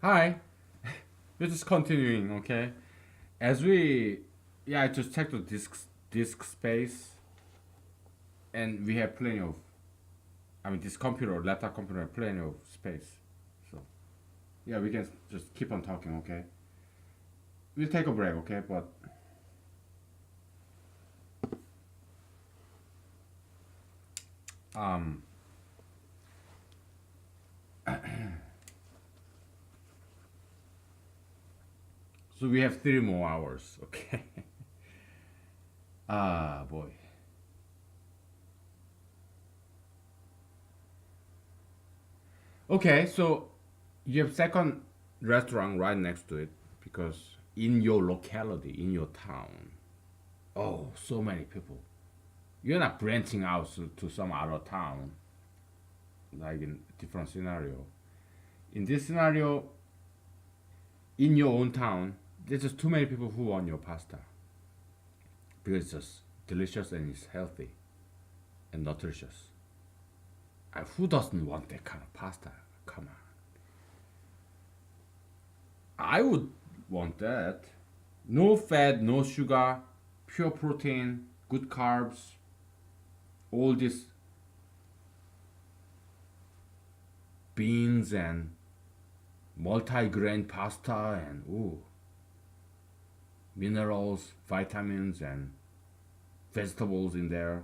Hi, we're just continuing, okay? As we, yeah, I just checked the disk space, and we have plenty of, I mean, this computer, laptop computer, have plenty of space. So, yeah, we can just keep on talking, okay? We'll take a break, okay? But, um, so we have 3 more hours, okay? Ah, boy. Okay, so you have second restaurant right next to it because in your locality, in your town, oh, so many people. You're not branching out to some other town, like in different scenario. In this scenario, in your own town, there's just too many people who want your pasta because it's just delicious and it's healthy and nutritious. Who doesn't want that kind of pasta? Come on. I would want that. No fat, no sugar, pure protein, good carbs, all this beans and multi-grain pasta and ooh, minerals, vitamins and vegetables in there,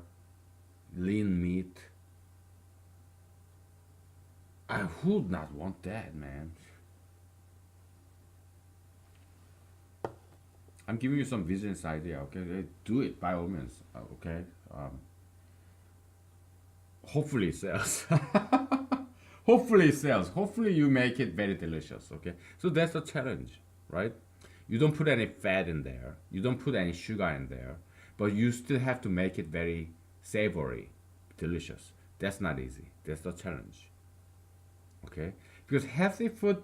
lean meat. I would not want that, man. I'm giving you some business idea, okay? Do it by all means, okay? Hopefully it sells. Hopefully it sells. Hopefully you make it very delicious, okay? So that's the challenge, right? You don't put any fat in there. You don't put any sugar in there, but you still have to make it very savory, delicious. That's not easy. That's the challenge, okay? Because healthy food,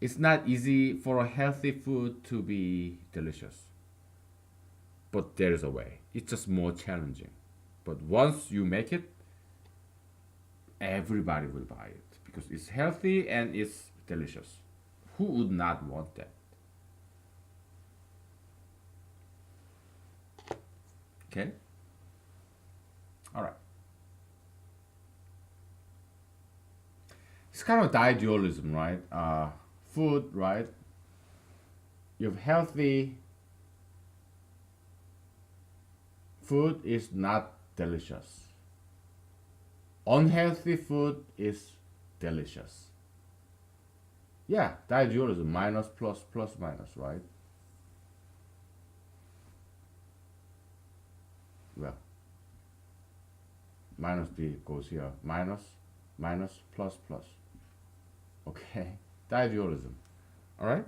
it's not easy for a healthy food to be delicious, but there is a way. It's just more challenging. But once you make it, everybody will buy it because it's healthy and it's delicious. Who would not want that? Okay? All right. It's kind of diet dualism, right? Food, right? You have healthy food is not delicious. Unhealthy food is delicious. Yeah, diet dualism, minus, plus, plus, minus, right? Well, minus b goes here. Minus, minus, plus, plus. Okay? Diet dualism. All right?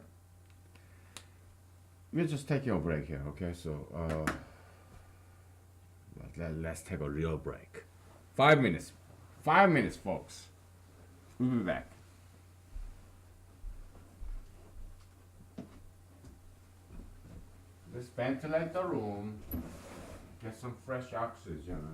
We're just taking a break here, okay? So, let's take a real break. 5 minutes. 5 minutes, folks. We'll be back. Let's ventilate the room. Get some fresh oxygen.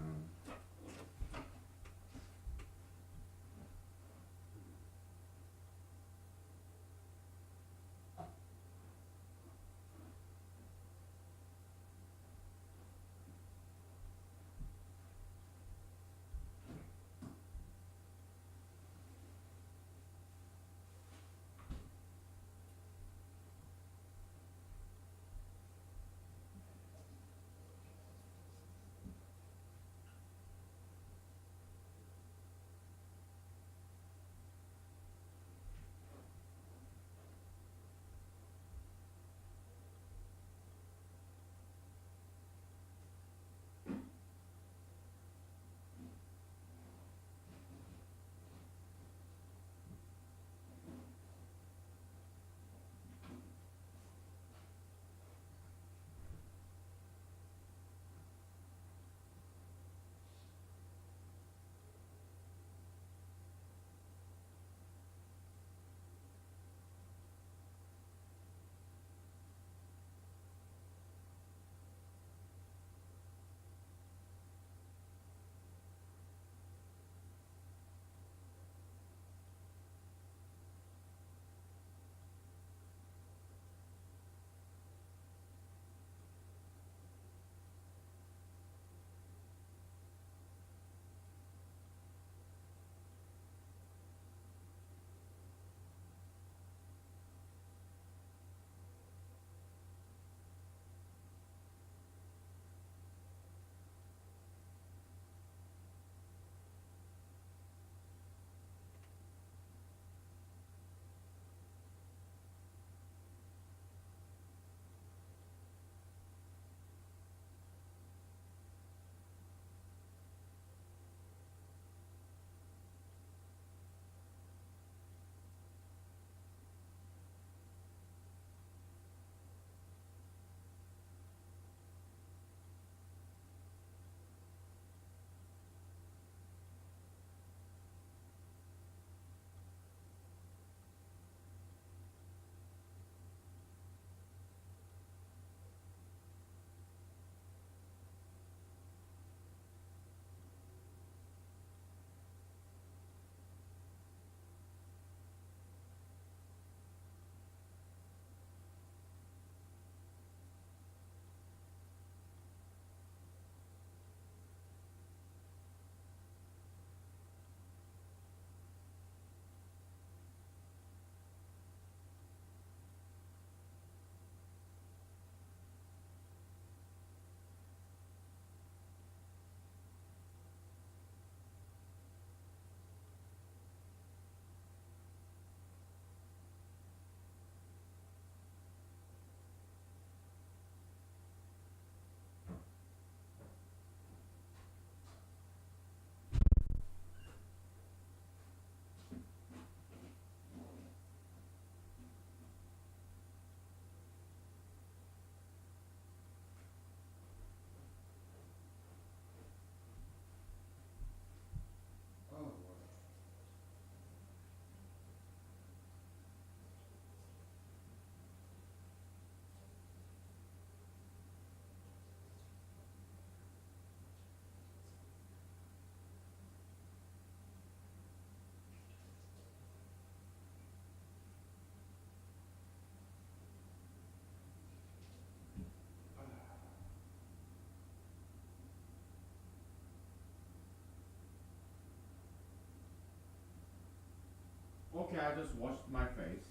Okay, I just washed my face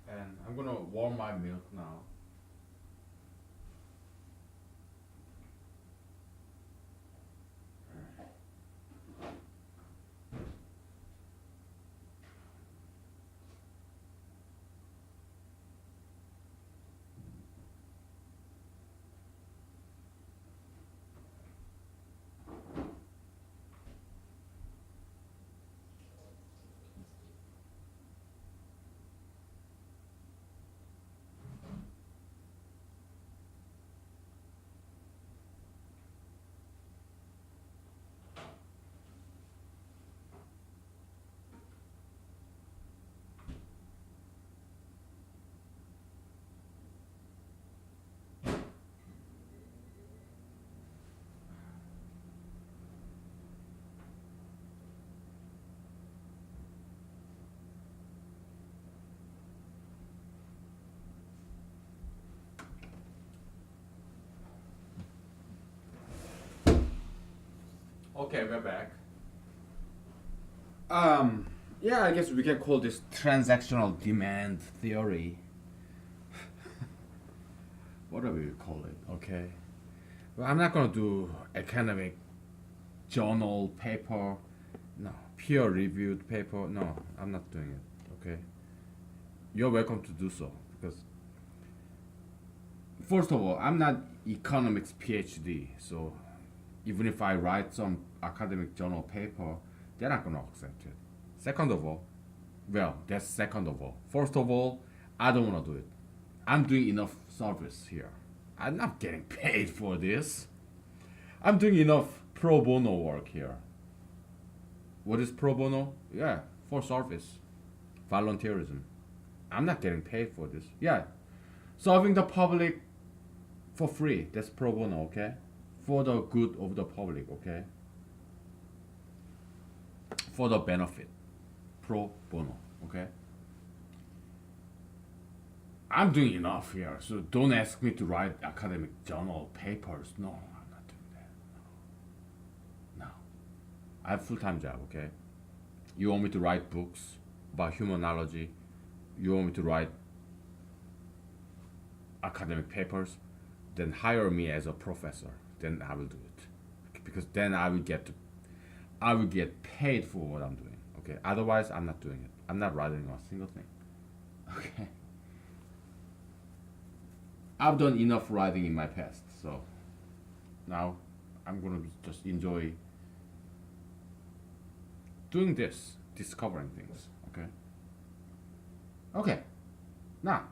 and I'm gonna warm my milk now. Okay, we're back. Yeah, I guess we can call this transactional demand theory. Whatever you call it, okay? Well, I'm not gonna do academic journal paper, no, peer reviewed paper, no, I'm not doing it, okay? You're welcome to do so because, first of all, I'm not economics PhD, so even if I write some academic journal paper, they're not gonna accept it. Second of all, well, that's second of all. First of all, I don't wanna do it. I'm doing enough service here. I'm not getting paid for this. I'm doing enough pro bono work here. What is pro bono? Yeah, for service, volunteerism. I'm not getting paid for this. Yeah, serving the public for free. That's pro bono, okay? For the good of the public, okay? For the benefit, pro bono, okay? I'm doing enough here, so don't ask me to write academic journal papers. No, I'm not doing that. No. I have a full-time job, okay? You want me to write books about humanology? You want me to write academic papers? Then hire me as a professor. Then I will do it. Because then I will get paid for what I'm doing. Okay. Otherwise I'm not doing it. I'm not writing a single thing. Okay. I've done enough writing in my past, so now I'm gonna just enjoy doing this, discovering things. Okay. Okay. Now,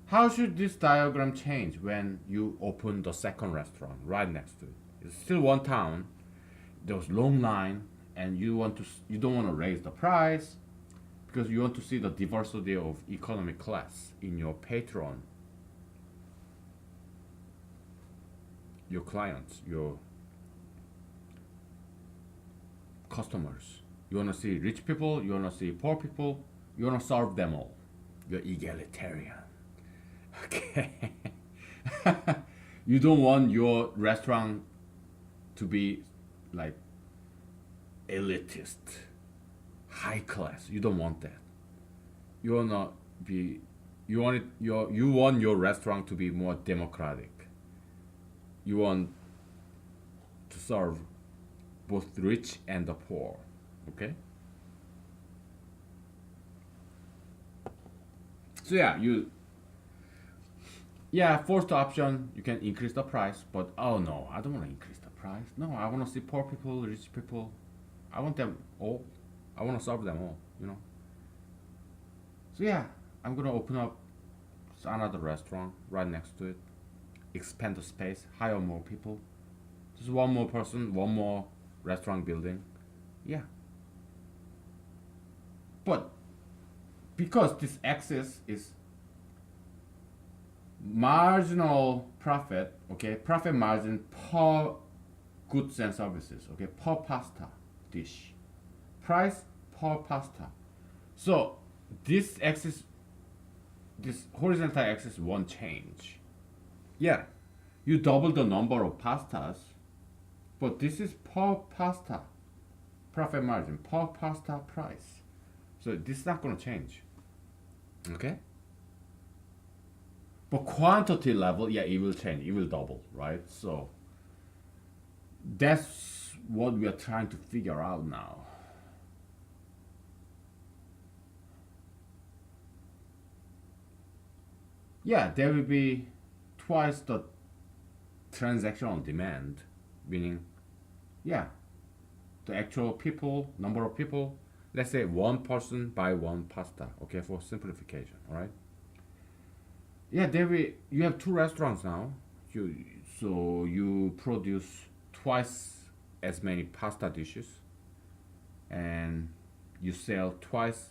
how should this diagram change when you open the second restaurant right next to it? It's still one town. There's long line, and you don't want to raise the price because you want to see the diversity of economic class in your patron, your clients, your customers. You want to see rich people. You want to see poor people. You want to serve them all. You're egalitarian. Okay. You don't want your restaurant to be like elitist, high class. You don't want that. You wanna be you want your restaurant to be more democratic. You want to serve both the rich and the poor. Okay? So first option, you can increase the price, but oh no, I don't want to increase the price. No, I want to see poor people, rich people. I want them all. I want to serve them all, you know. So I'm gonna open up another restaurant right next to it, expand the space, hire more people. Just one more person, one more restaurant building. Yeah. But because this axis is marginal profit, okay, profit margin per goods and services, okay, per pasta dish, price per pasta. So this axis, this horizontal axis won't change. Yeah, you double the number of pastas, but this is per pasta profit margin, per pasta price. So this is not going to change. Okay? But quantity level, yeah, it will change. It will double, right? So that's what we are trying to figure out now. Yeah, there will be twice the transactional demand, meaning, yeah, the actual people, number of people, let's say one person buy one pasta, okay, for simplification, all right? Yeah, there will, you have two restaurants now, you, so you produce twice as many pasta dishes and you sell twice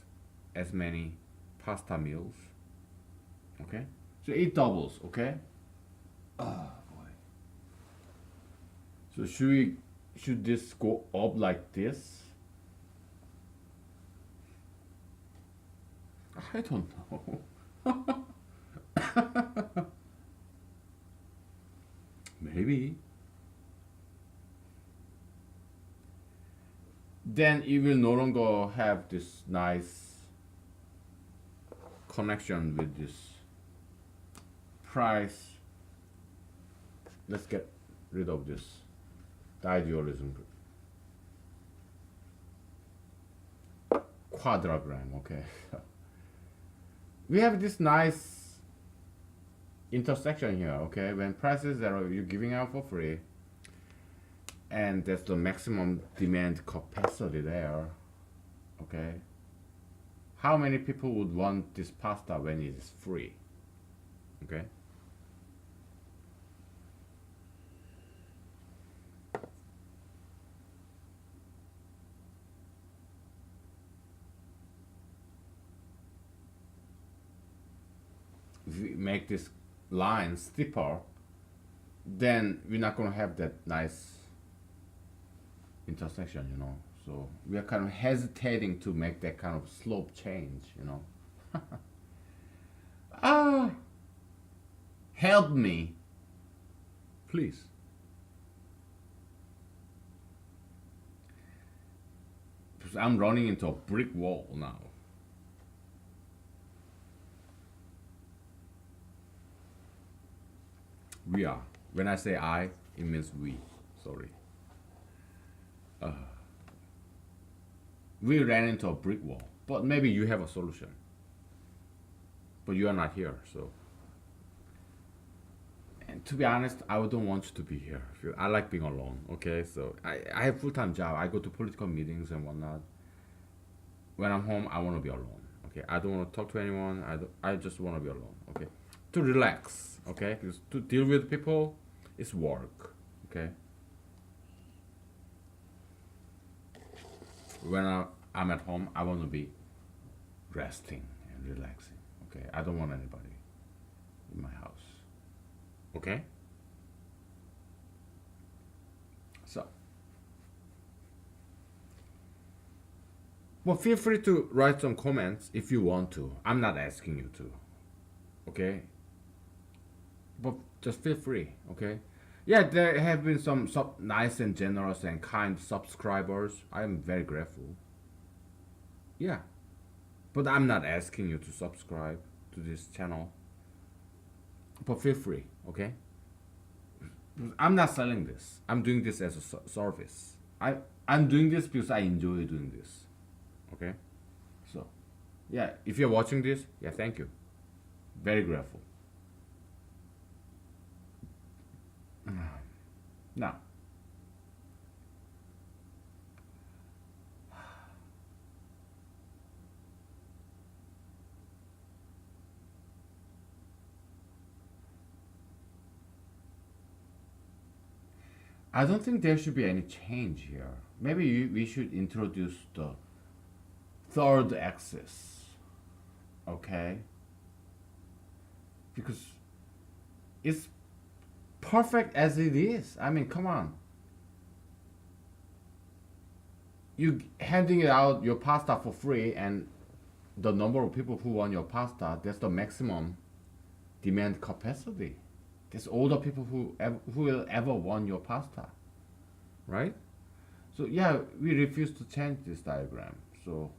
as many pasta meals, okay? So it doubles, okay? Oh boy. So should this go up like this? I don't know. Maybe. Then you will no longer have this nice connection with this price. Let's get rid of this idealism. Quadragram, okay. We have this nice intersection here, okay? When prices that are you giving out for free, and that's the maximum demand capacity there, okay? How many people would want this pasta when it is free, okay? If we make this line steeper, then we're not going to have that nice intersection, you know. So we are kind of hesitating to make that kind of slope change, you know. Ah, help me, please. Because I'm running into a brick wall now. We are. When I say I, it means we. Sorry. We ran into a brick wall. But maybe you have a solution. But you are not here, so. And to be honest, I don't want you to be here. I like being alone, okay? So I have full-time job. I go to political meetings and whatnot. When I'm home, I want to be alone, okay? I don't want to talk to anyone. I just want to be alone, okay? To relax, okay? Because to deal with people, it's work, okay? When I'm at home, I want to be resting and relaxing, okay? I don't want anybody in my house, okay? So, well, feel free to write some comments if you want to. I'm not asking you to, okay? But just feel free, okay? Yeah, there have been some nice and generous and kind subscribers. I am very grateful. Yeah, but I'm not asking you to subscribe to this channel. But feel free, okay? I'm not selling this. I'm doing this as a service. I'm doing this because I enjoy doing this, okay? So, yeah, if you're watching this, yeah, thank you. Very grateful. Now, I don't think there should be any change here. Maybe we should introduce the third axis, okay? Because it's perfect as it is. I mean, come on. You handing it out your pasta for free, and the number of people who want your pasta, that's the maximum demand capacity. That's all the people who will ever want your pasta, right? So yeah, we refuse to change this diagram. So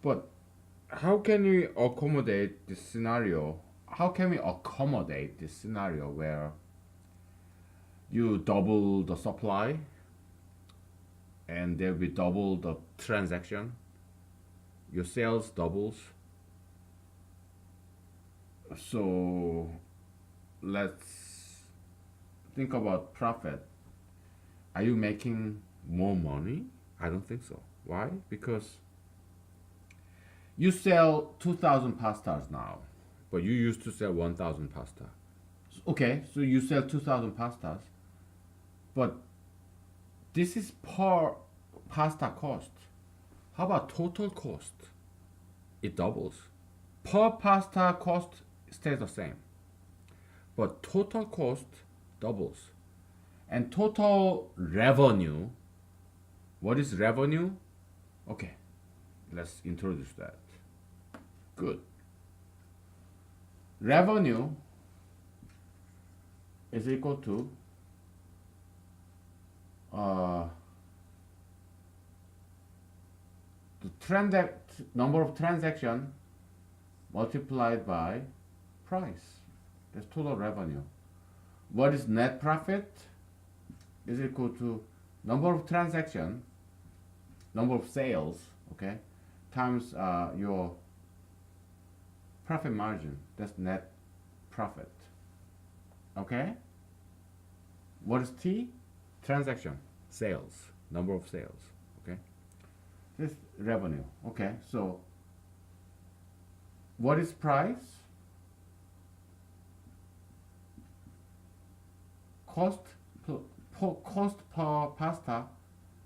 But how can we accommodate this scenario? How can we accommodate this scenario where you double the supply and there will be double the transaction, your sales doubles. So let's think about profit. Are you making more money? I don't think so. Why? Because you sell 2,000 pastas now, but you used to sell 1,000 pasta. Okay, so you sell 2,000 pastas, but this is per pasta cost. How about total cost? It doubles. Per pasta cost stays the same, but total cost doubles. And total revenue, what is revenue? Okay, let's introduce that. Good. Revenue is equal to uh, the number of transaction multiplied by price. That's total revenue. What is net profit? Is equal to number of transaction, number of sales, okay, times your profit margin. That's net profit. Okay. What is T? Transaction, sales, number of sales. Okay. This revenue. Okay. So what is price? Cost cost per pasta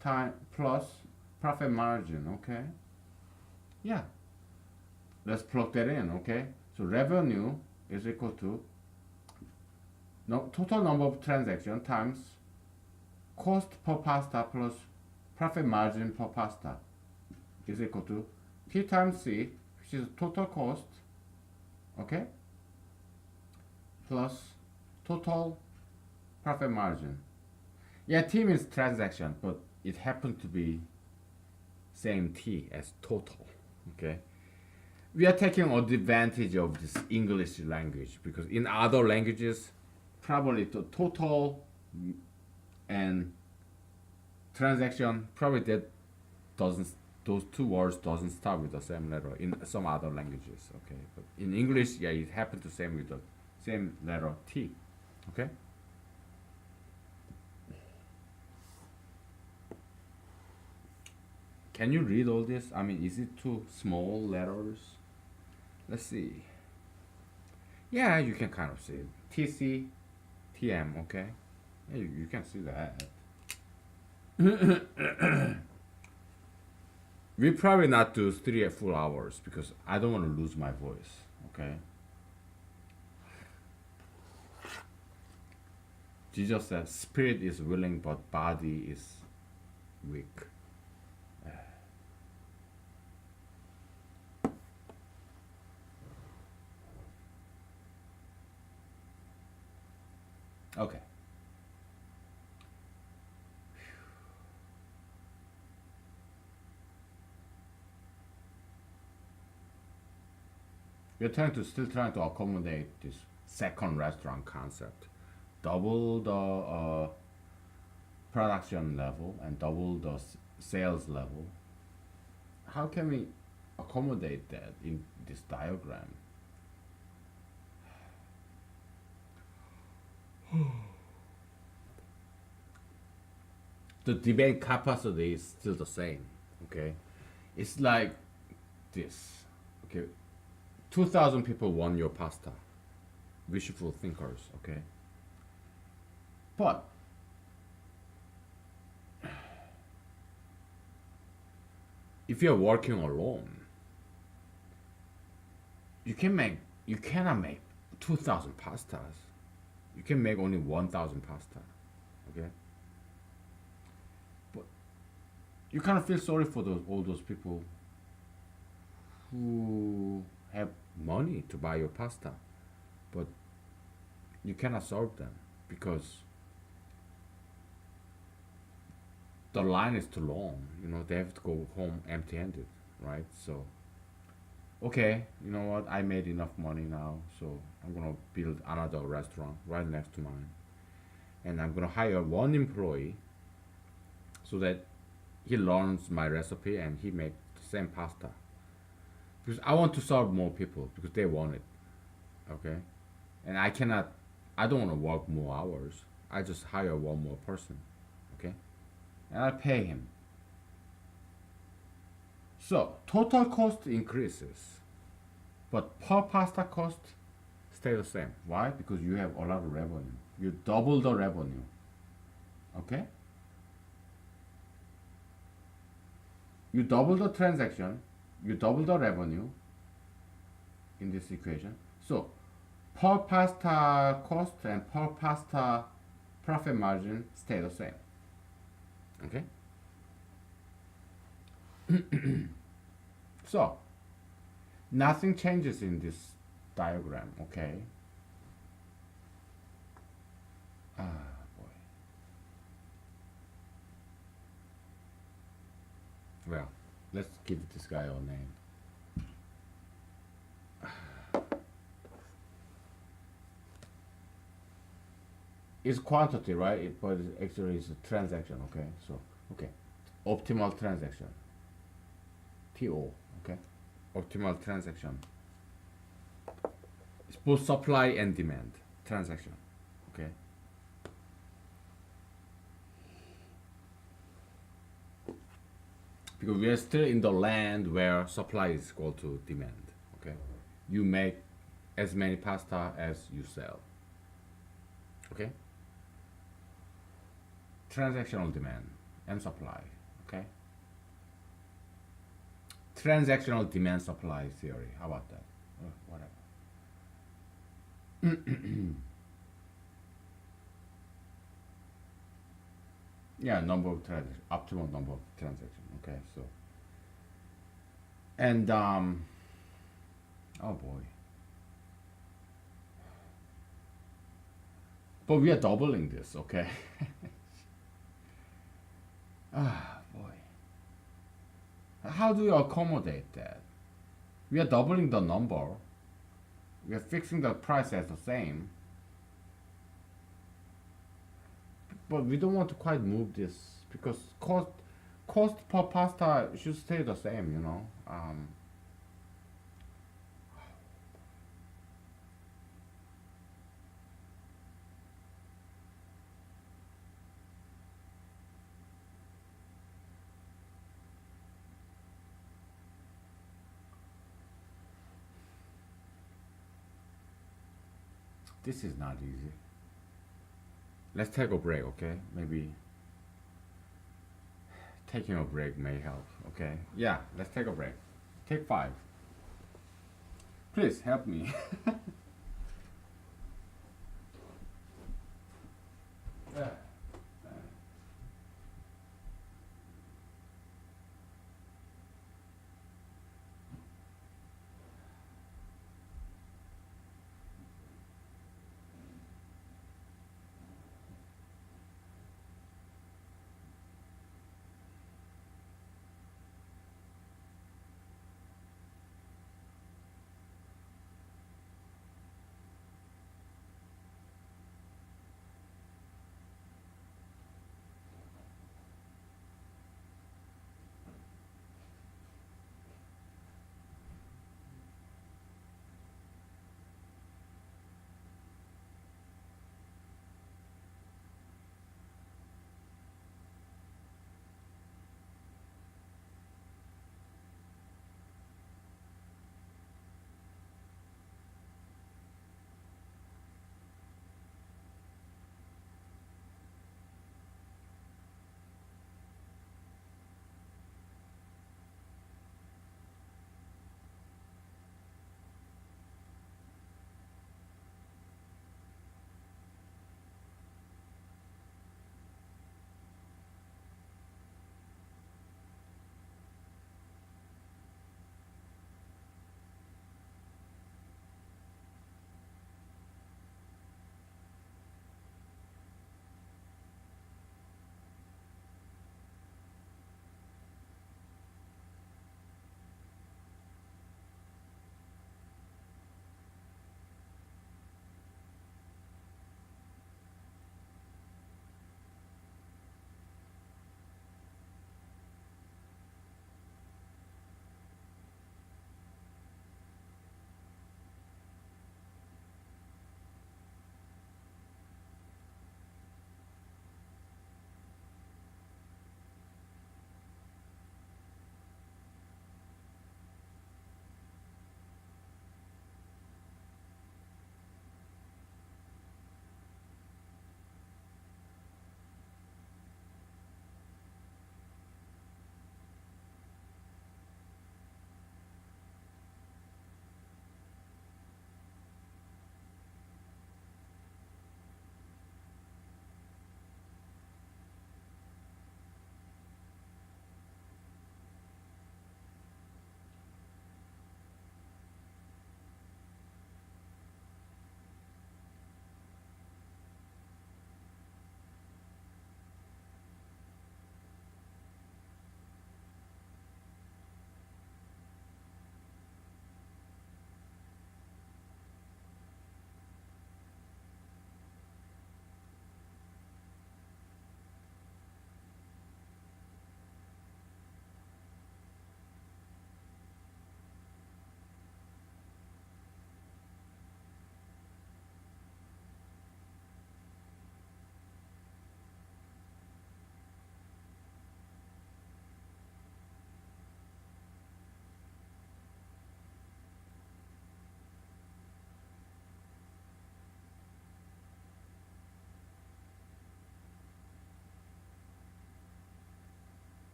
time plus profit margin. Okay. Yeah. Let's plug that in. Okay. So revenue is equal to total number of transaction times cost per pasta plus profit margin per pasta is equal to T times C, which is total cost, okay, plus total profit margin. Yeah, T means transaction, but it happened to be same T as total, okay. We are taking advantage of this English language because in other languages, probably the total and transaction, probably that doesn't, those two words doesn't start with the same letter in some other languages, okay. But in English, yeah, it happened to same with the same letter T, okay. Can you read all this? I mean, is it too small letters? Let's see. Yeah, you can kind of see it. TC, TM, okay? Yeah, you can see that. We probably not do 3 full hours because I don't want to lose my voice, okay? Jesus said, spirit is willing, but body is weak. Okay. We're still trying to accommodate this second restaurant concept. Double the production level and double the sales level. How can we accommodate that in this diagram? The demand capacity is still the same, okay? It's like this, okay? 2,000 people want your pasta. Wishful thinkers, okay? But if you're working alone, you cannot make 2,000 pastas. You can make only 1,000 pasta, okay? But you kind of feel sorry for all those people who have money to buy your pasta, but you cannot serve them because the line is too long. You know, they have to go home empty-handed, right? So Okay, you know what? I made enough money now, so I'm gonna build another restaurant right next to mine, and I'm gonna hire one employee so that he learns my recipe and he makes the same pasta. Because I want to serve more people because they want it. Okay, and I cannot. I don't want to work more hours. I just hire one more person. Okay, and I pay him. So total cost increases, but per pasta cost stay the same. Why? Because you have a lot of revenue. You double the revenue. Okay? You double the transaction, you double the revenue in this equation. So per pasta cost and per pasta profit margin stay the same. Okay? So nothing changes in this diagram. Okay? Ah, boy. Well, let's give this guy a name. It's quantity, right? But it actually is a transaction. Okay? So, okay. Optimal transaction. TO. Okay? Optimal transaction. It's both supply and demand transaction. Okay? Because we are still in the land where supply is equal to demand. Okay? You make as many pasta as you sell. Okay? Transactional demand and supply. Okay? Transactional demand supply theory. How about that? Whatever. Yeah, number of transactions, optimal number of transactions. Okay, so and oh boy, but we are doubling this. Okay, ah boy, how do you accommodate that? We are doubling the number. We are fixing the price as the same, but we don't want to quite move this because cost per pasta should stay the same. This is not easy. Let's take a break, okay? Maybe taking a break may help, okay? Yeah, let's take a break. Take 5. Please help me.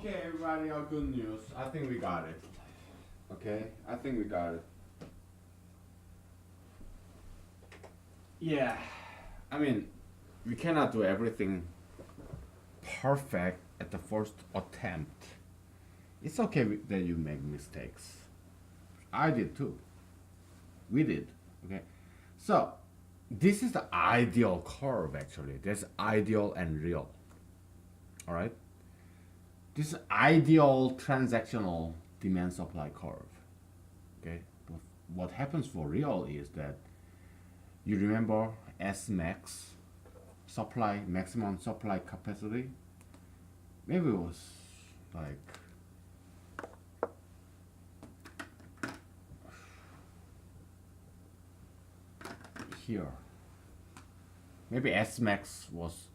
Okay, everybody, all good news. I think we got it. Okay, I think we got it. Yeah, I mean, we cannot do everything perfect at the first attempt. It's okay that you make mistakes. I did too. We did. Okay, so this is the ideal curve actually. There's ideal and real. All right. This is ideal transactional demand supply curve. Okay, but what happens for real is that you remember S max supply maximum supply capacity. Maybe it was like here. Maybe S max was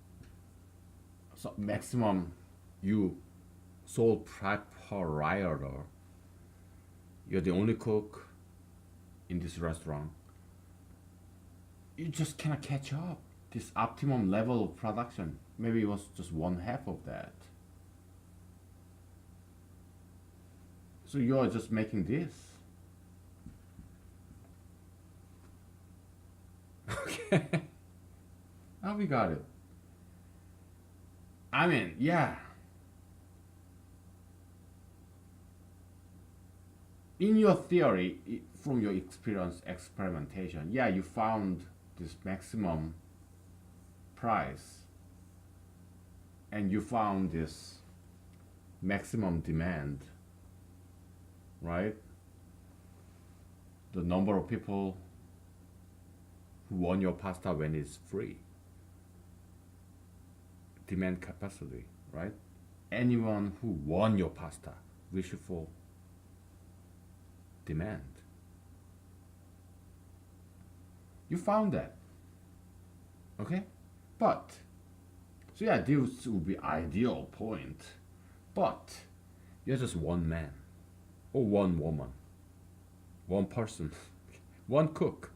maximum you sole proprietor. You're the only cook in this restaurant. You just cannot catch up. This optimum level of production. Maybe it was just one half of that. So you're just making this. Okay. Now we got it. I mean, yeah. In your theory, from your experience, experimentation, yeah, you found this maximum price and you found this maximum demand, right? The number of people who want your pasta when it's free. Demand capacity, right? Anyone who want your pasta wish for demand. You found that. Okay? But, so yeah, this would be ideal point. But, you're just one man. Or one woman. One person. One cook.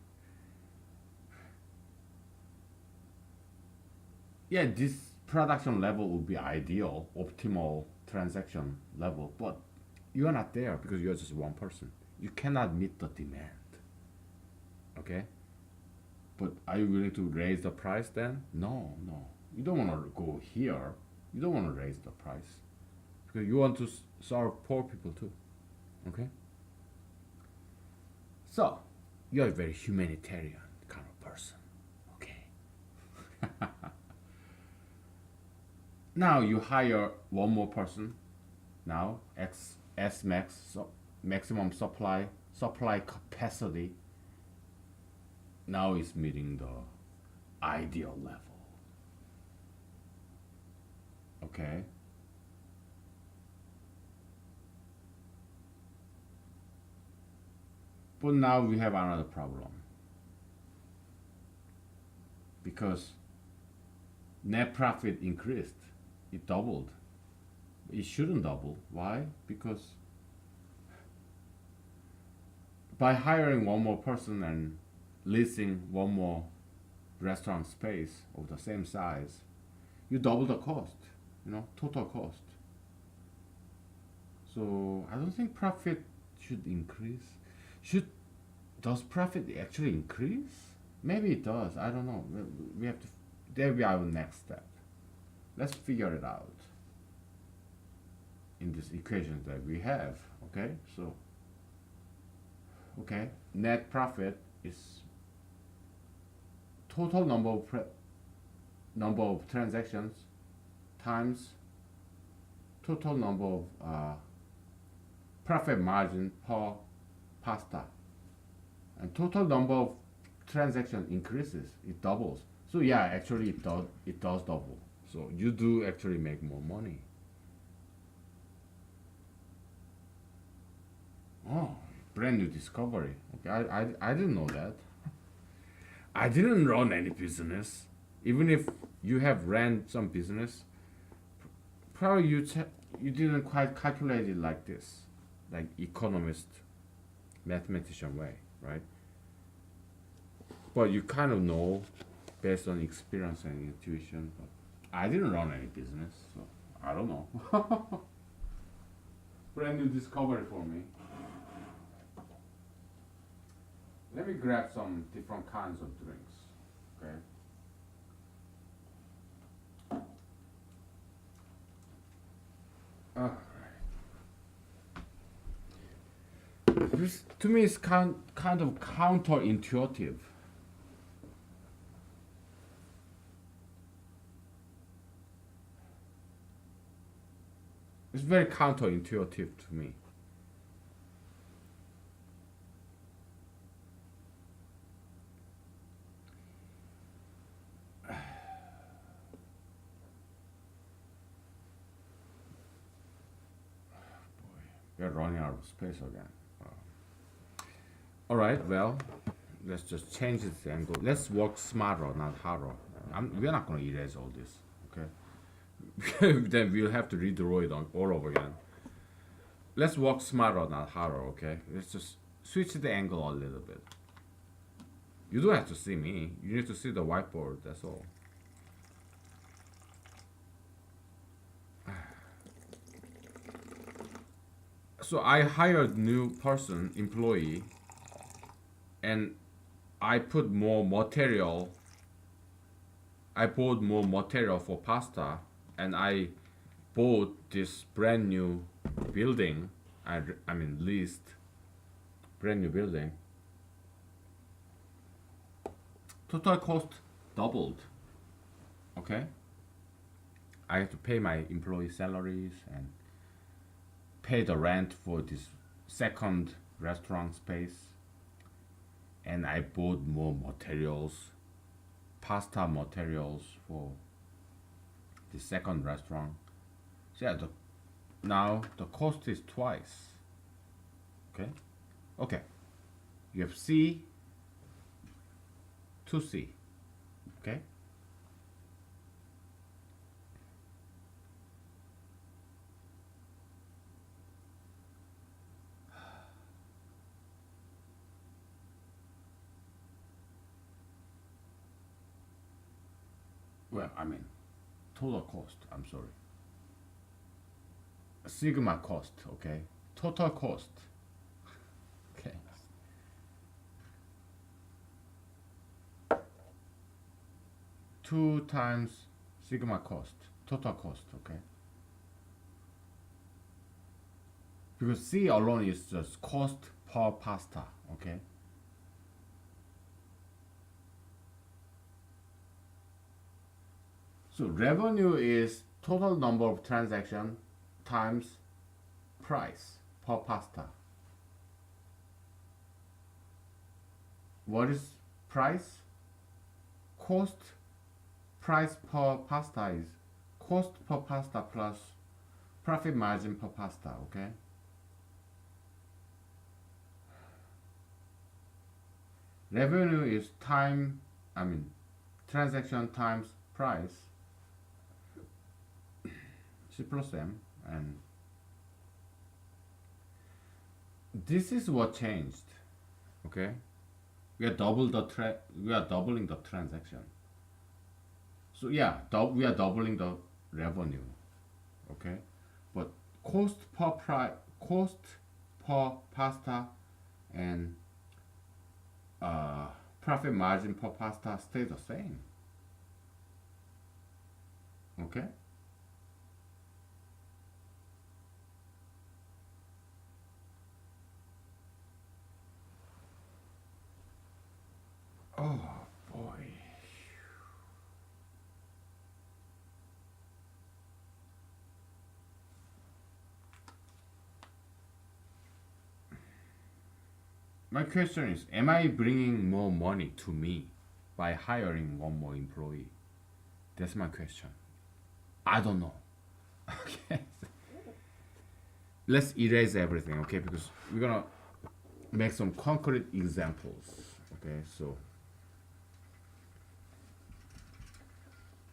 Yeah, this production level would be ideal, optimal transaction level. But, you are not there because you're just one person. You cannot meet the demand. Okay? But are you willing to raise the price then? No, no. You don't want to go here. You don't want to raise the price. Because you want to serve poor people too. Okay? So, you're a very humanitarian kind of person. Okay? Now you hire one more person. Now, S max, so maximum supply capacity now is meeting the ideal level. Okay? But now we have another problem. Because net profit increased. It doubled. It shouldn't double. Why? Because by hiring one more person and leasing one more restaurant space of the same size, you double the cost, total cost. So I don't think profit should increase. Does profit actually increase? Maybe it does. I don't know. We have to. That'll be our next step. Let's figure it out in this equation that we have. Okay, so net profit is total number of transactions times total number of profit margin per pasta, and total number of transaction increases, it doubles. So yeah, actually it does double. So you do actually make more money. Oh, brand new discovery. Okay, I didn't know that. I didn't run any business. Even if you have ran some business, probably you didn't quite calculate it like this, like economist, mathematician way, right? But you kind of know based on experience and intuition. But I didn't run any business, so I don't know. Brand new discovery for me. Let me grab some different kinds of drinks. Okay. Alright. This to me is kind of counterintuitive. It's very counterintuitive to me. We're running out of space again. All right, well, let's just change this angle. Let's work smarter, not harder. We're not going to erase all this, okay? Then we'll have to redraw it all over again. Let's work smarter, not harder, okay? Let's just switch the angle a little bit. You don't have to see me. You need to see the whiteboard, that's all. So I hired new person, employee, and I put more material. I bought more material for pasta, and I bought this brand new building. I mean leased brand new building. Total cost doubled. Okay. I have to pay my employee salaries and pay the rent for this second restaurant space, and I bought more materials, pasta materials for the second restaurant. So yeah, now the cost is twice. Okay, okay. You have C to C. Okay. Well, I mean, total cost, I'm sorry. Sigma cost, okay? Total cost. Okay. Two times sigma cost, total cost, okay? Because C alone is just cost per pasta, okay? So revenue is total number of transaction times price per pasta. What is price? Cost price per pasta is cost per pasta plus profit margin per pasta, okay? Revenue is transaction times price, C plus M, and this is what changed, okay? We are doubling the transaction. So yeah, we are doubling the revenue, okay? But cost per pasta and profit margin per pasta stay the same, okay? Oh boy. My question is, am I bringing more money to me by hiring one more employee? That's my question. I don't know. Okay. Let's erase everything, okay? Because we're gonna make some concrete examples. Okay, so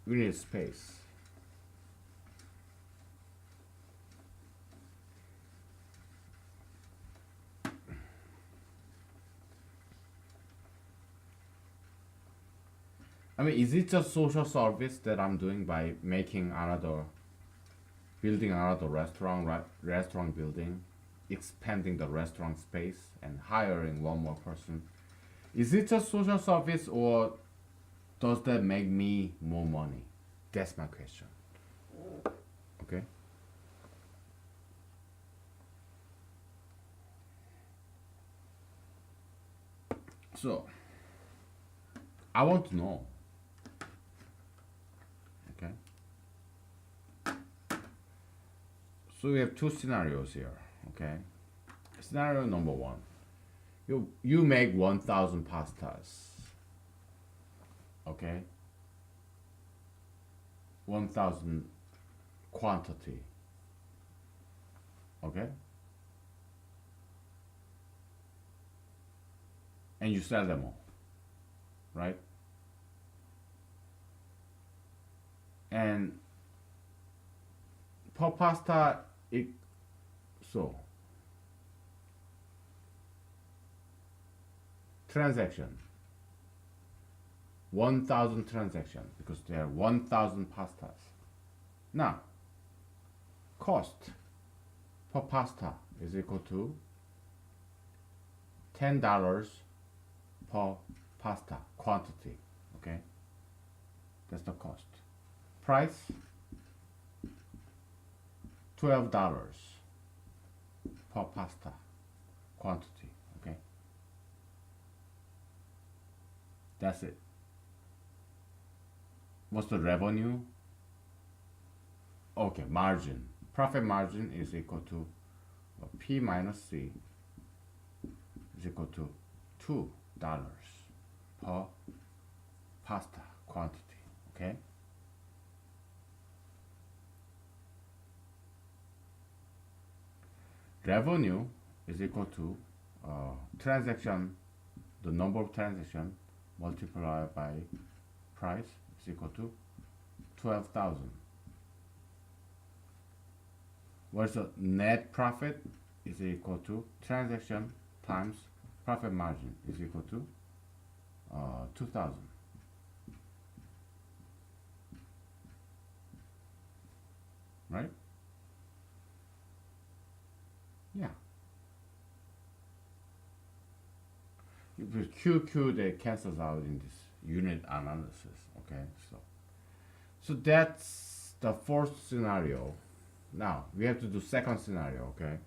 we need space. I mean, is it just social service that I'm doing by making another building another restaurant, restaurant building, expanding the restaurant space, and hiring one more person. Is it a social service or does that make me more money? That's my question. Okay. So I want to know. Okay. So we have two scenarios here. Okay. Scenario number one. You make 1,000 pastas. Okay. 1,000 quantity. Okay. And you sell them all. Right? And per pasta, so transaction 1,000 transaction because there are 1,000 pastas. Now cost per pasta is equal to $10 per pasta quantity. Okay, that's the cost. Price $12 per pasta quantity. Okay, that's it. What's the revenue? Okay, margin. Profit margin is equal to P minus C is equal to $2 per pasta quantity. Okay. Revenue is equal to transaction, the number of transaction multiplied by price is equal to 12,000. What's the net profit is equal to transaction times profit margin is equal to 2,000. Right? Yeah. With QQ that cancels out in this unit analysis. Okay, so that's the first scenario. Now we have to do second scenario. Okay.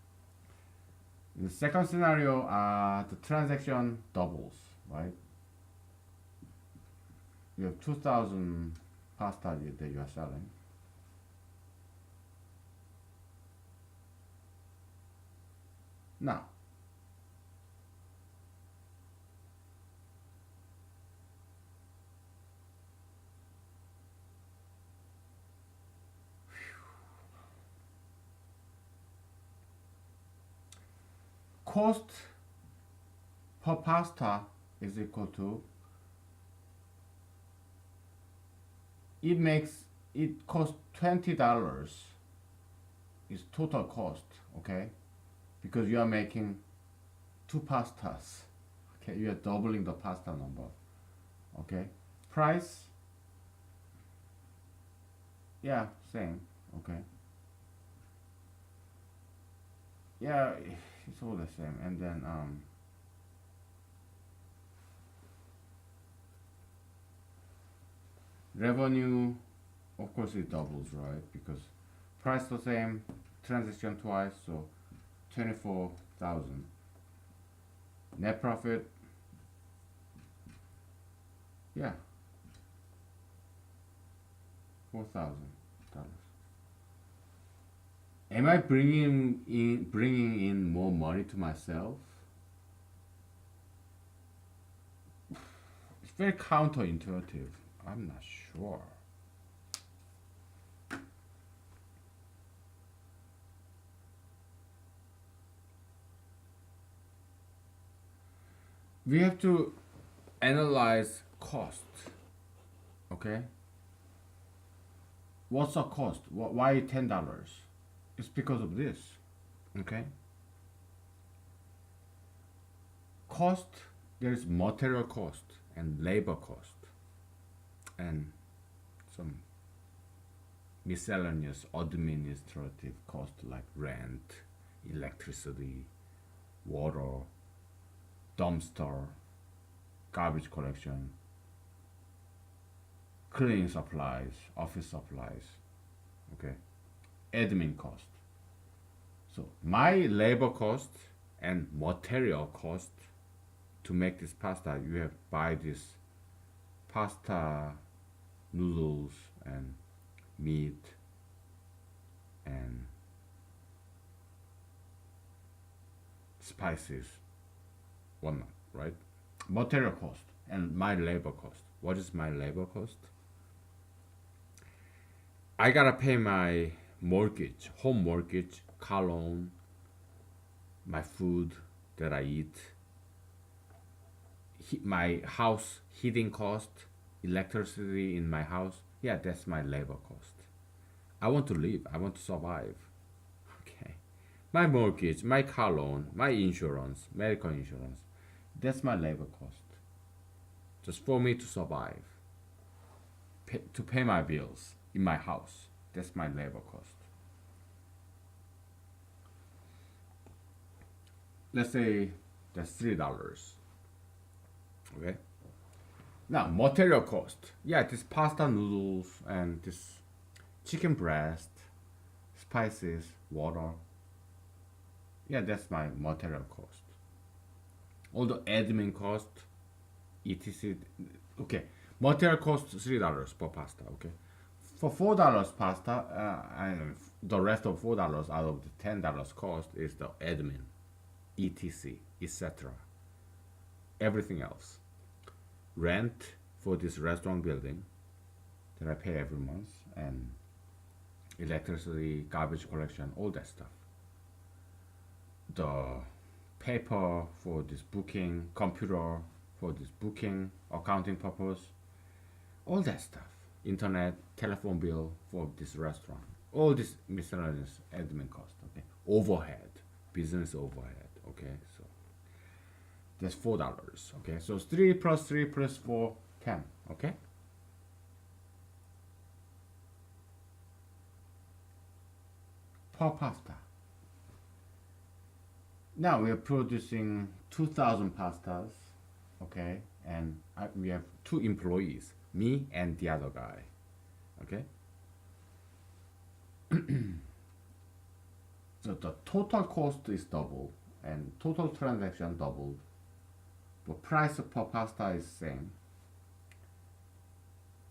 In the second scenario, the transaction doubles, right? You have 2,000 pasta that you are selling. Now, cost per pasta is equal to it costs $20 is total cost, okay? Because you are making two pastas. Okay, you are doubling the pasta number. Okay. Price, yeah, same. Okay. Yeah, it's all the same. And then revenue, of course it doubles, right? Because price the same, transaction twice, so 24,000. Net profit, yeah, $4,000. Am I bringing in more money to myself? It's very counterintuitive. I'm not sure. We have to analyze cost. Okay. What's the cost? Why $10? It's because of this. Okay. Cost, there's material cost and labor cost and some miscellaneous administrative cost like rent, electricity, water, dumpster, garbage collection, cleaning supplies, office supplies, okay, admin cost. So my labor cost and material cost to make this pasta, you have buy this pasta, noodles, and meat, and spices, whatnot, right? Material cost and my labor cost. What is my labor cost? I gotta pay my mortgage, home mortgage, car loan, my food that I eat, my house heating cost, electricity in my house. Yeah, that's my labor cost. I want to live. I want to survive. Okay. My mortgage, my car loan, my insurance, medical insurance. That's my labor cost. Just for me to survive, to pay my bills in my house. That's my labor cost. Let's say that's $3. Okay. Now material cost. Yeah, this pasta noodles and this chicken breast, spices, water. Yeah, that's my material cost. All the admin cost, etc. Okay, material cost $3 per pasta. Okay, for $4 pasta, and the rest of $4 out of the $10 cost is the admin, etc. etc. Everything else, rent for this restaurant building that I pay every month, and electricity, garbage collection, all that stuff. The paper for this booking, computer for this booking, accounting purpose, all that stuff. Internet, telephone bill for this restaurant, all this miscellaneous admin cost. Okay, overhead, business overhead. Okay, so that's $4. Okay, so 3 plus 3 plus 4, 10. Okay. Per pasta. Now we are producing 2,000 pastas, okay, and we have 2 employees, me and the other guy, okay. So the total cost is double and total transaction doubled, but price per pasta is same.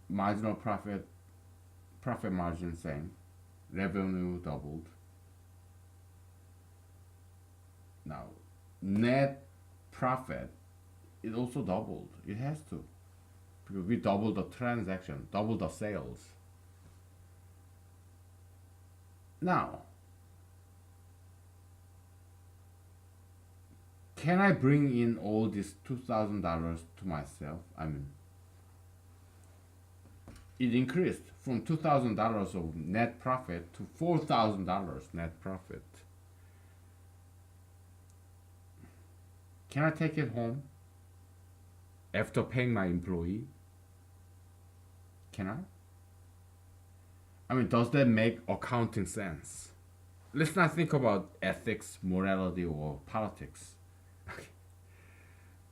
Marginal profit margin same, revenue doubled. Now, net profit is also doubled. It has to, because we doubled the transaction, doubled the sales. Now, can I bring in all this $2,000 to myself? I mean, it increased from $2,000 of net profit to $4,000 net profit. Can I take it home after paying my employee? Can I? I mean, does that make accounting sense? Let's not think about ethics, morality, or politics.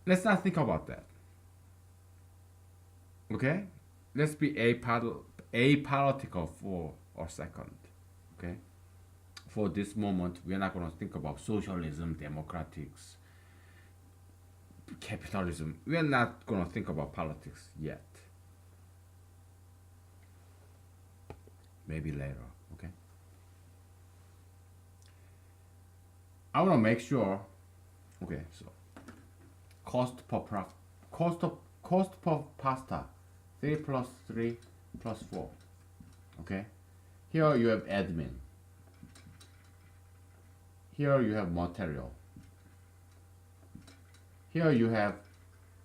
Let's not think about that. Okay? Let's be apolitical for a second. Okay? For this moment, we're not going to think about socialism, democratics, capitalism. We're not going to think about politics yet. Maybe later, okay? I want to make sure, okay, so cost per pasta, 3 plus 3 plus 4, okay? Here you have admin. Here you have material. Here you have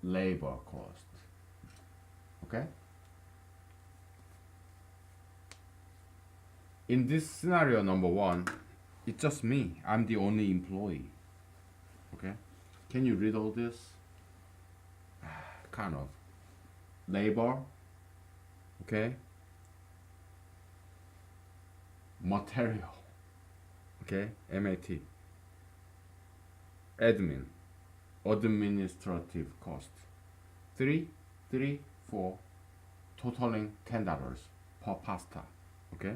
labor cost. Okay? In this scenario number 1, it's just me. I'm the only employee. Okay? Can you read all this? Kind of. Labor. Okay? material. Okay, MAT. Admin, administrative cost. Three, three, four, totaling $10 per pasta. Okay.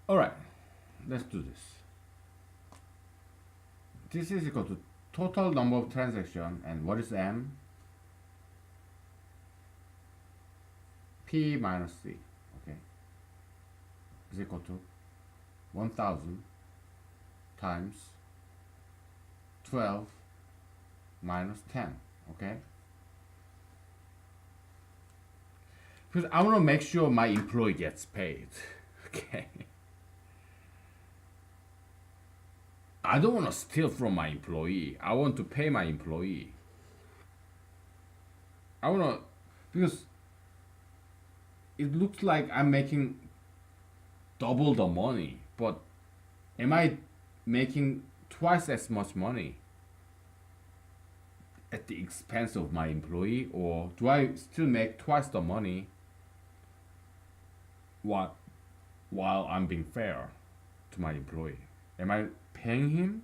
All right, let's do this. This is equal to total number of transactions, and what is M? P minus C. Okay, is equal to 1,000 times 12 minus 10. Okay, because I want to make sure my employee gets paid. Okay. I don't want to steal from my employee. I want to pay my employee. I want to, because it looks like I'm making double the money, but am I making twice as much money at the expense of my employee, or do I still make twice the money while I'm being fair to my employee? Am I paying him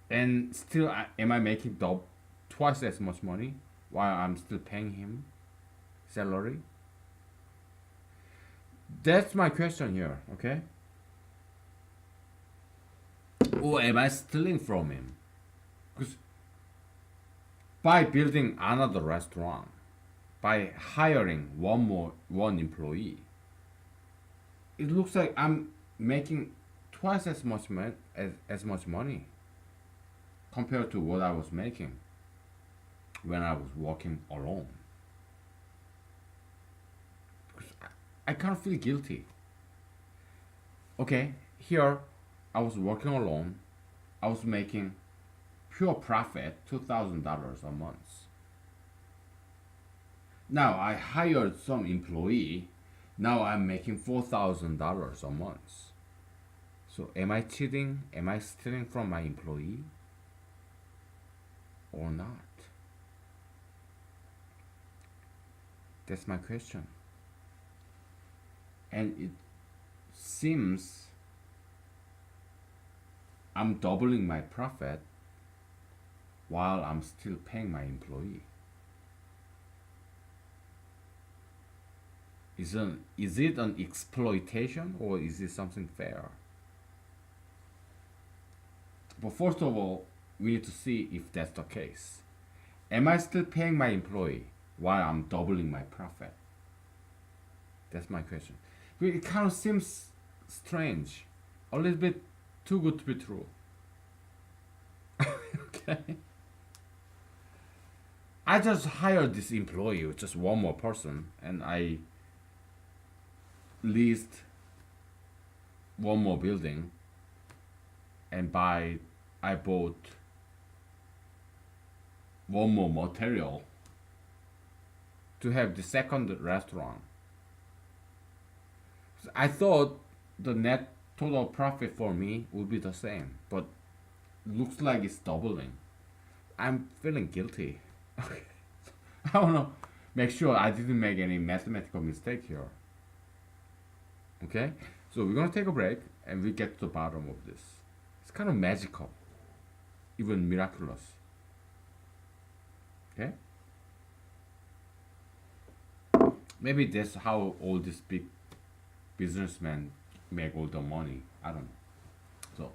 and still am I making twice as much money while I'm still paying him salary? That's my question here. Okay, or am I stealing from him? Because by building another restaurant, by hiring one employee, it looks like I'm making twice as much as much money compared to what I was making when I was working alone. Because I can't feel guilty. Okay, here I was working alone. I was making pure profit $2,000 a month. Now I hired some employee. Now I'm making $4,000 a month. So am I cheating? Am I stealing from my employee or not? That's my question. And it seems I'm doubling my profit while I'm still paying my employee. Is it an exploitation, or is it something fair? But first of all, we need to see if that's the case. Am I still paying my employee while I'm doubling my profit? That's my question. It kind of seems strange, a little bit too good to be true. Okay. I just hired this employee with just one more person, and I leased one more building, and I bought one more material to have the second restaurant. I thought the net total profit for me would be the same, but looks like it's doubling. I'm feeling guilty. I want to make sure I didn't make any mathematical mistake here. Okay, so we're gonna take a break and we get to the bottom of this. It's kind of magical, even miraculous. Okay, maybe that's how all these big businessmen make all the money. I don't know. So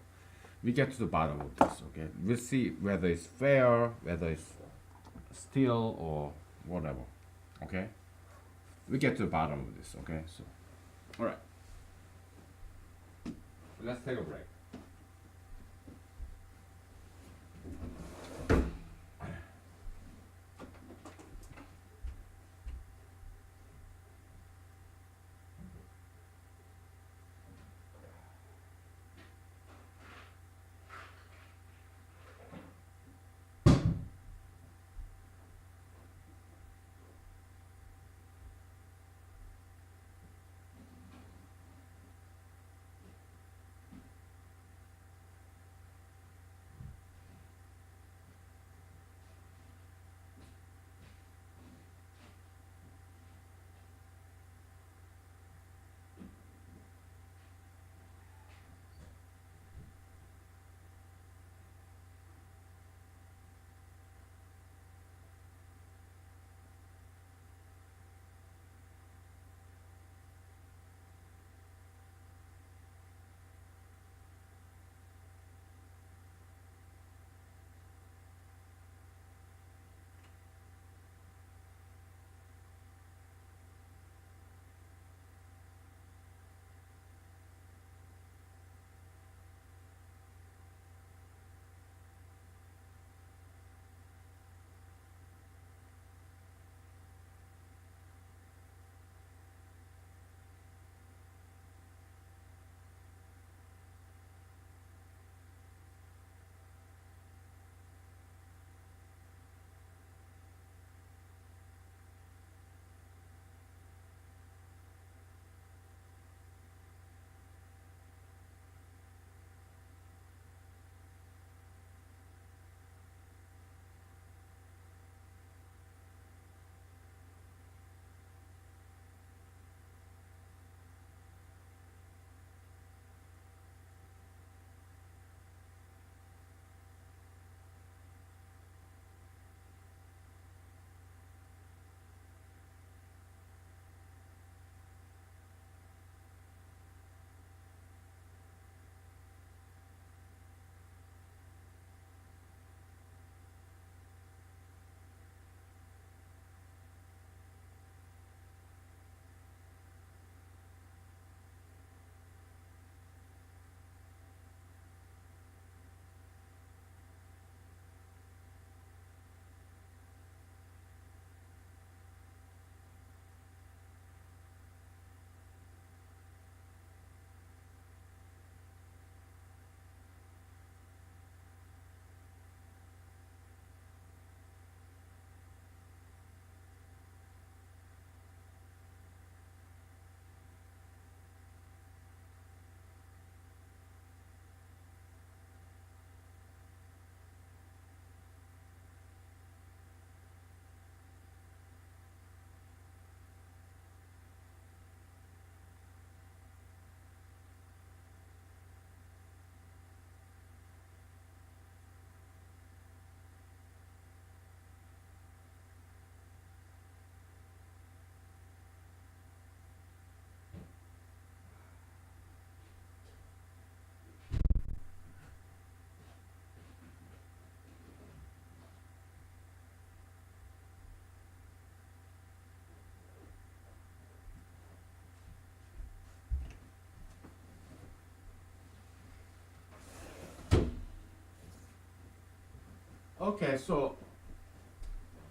we get to the bottom of this. Okay, we'll see whether it's fair, whether it's steal or whatever. Okay, we get to the bottom of this. Okay, so all right. Let's take a break. Okay, so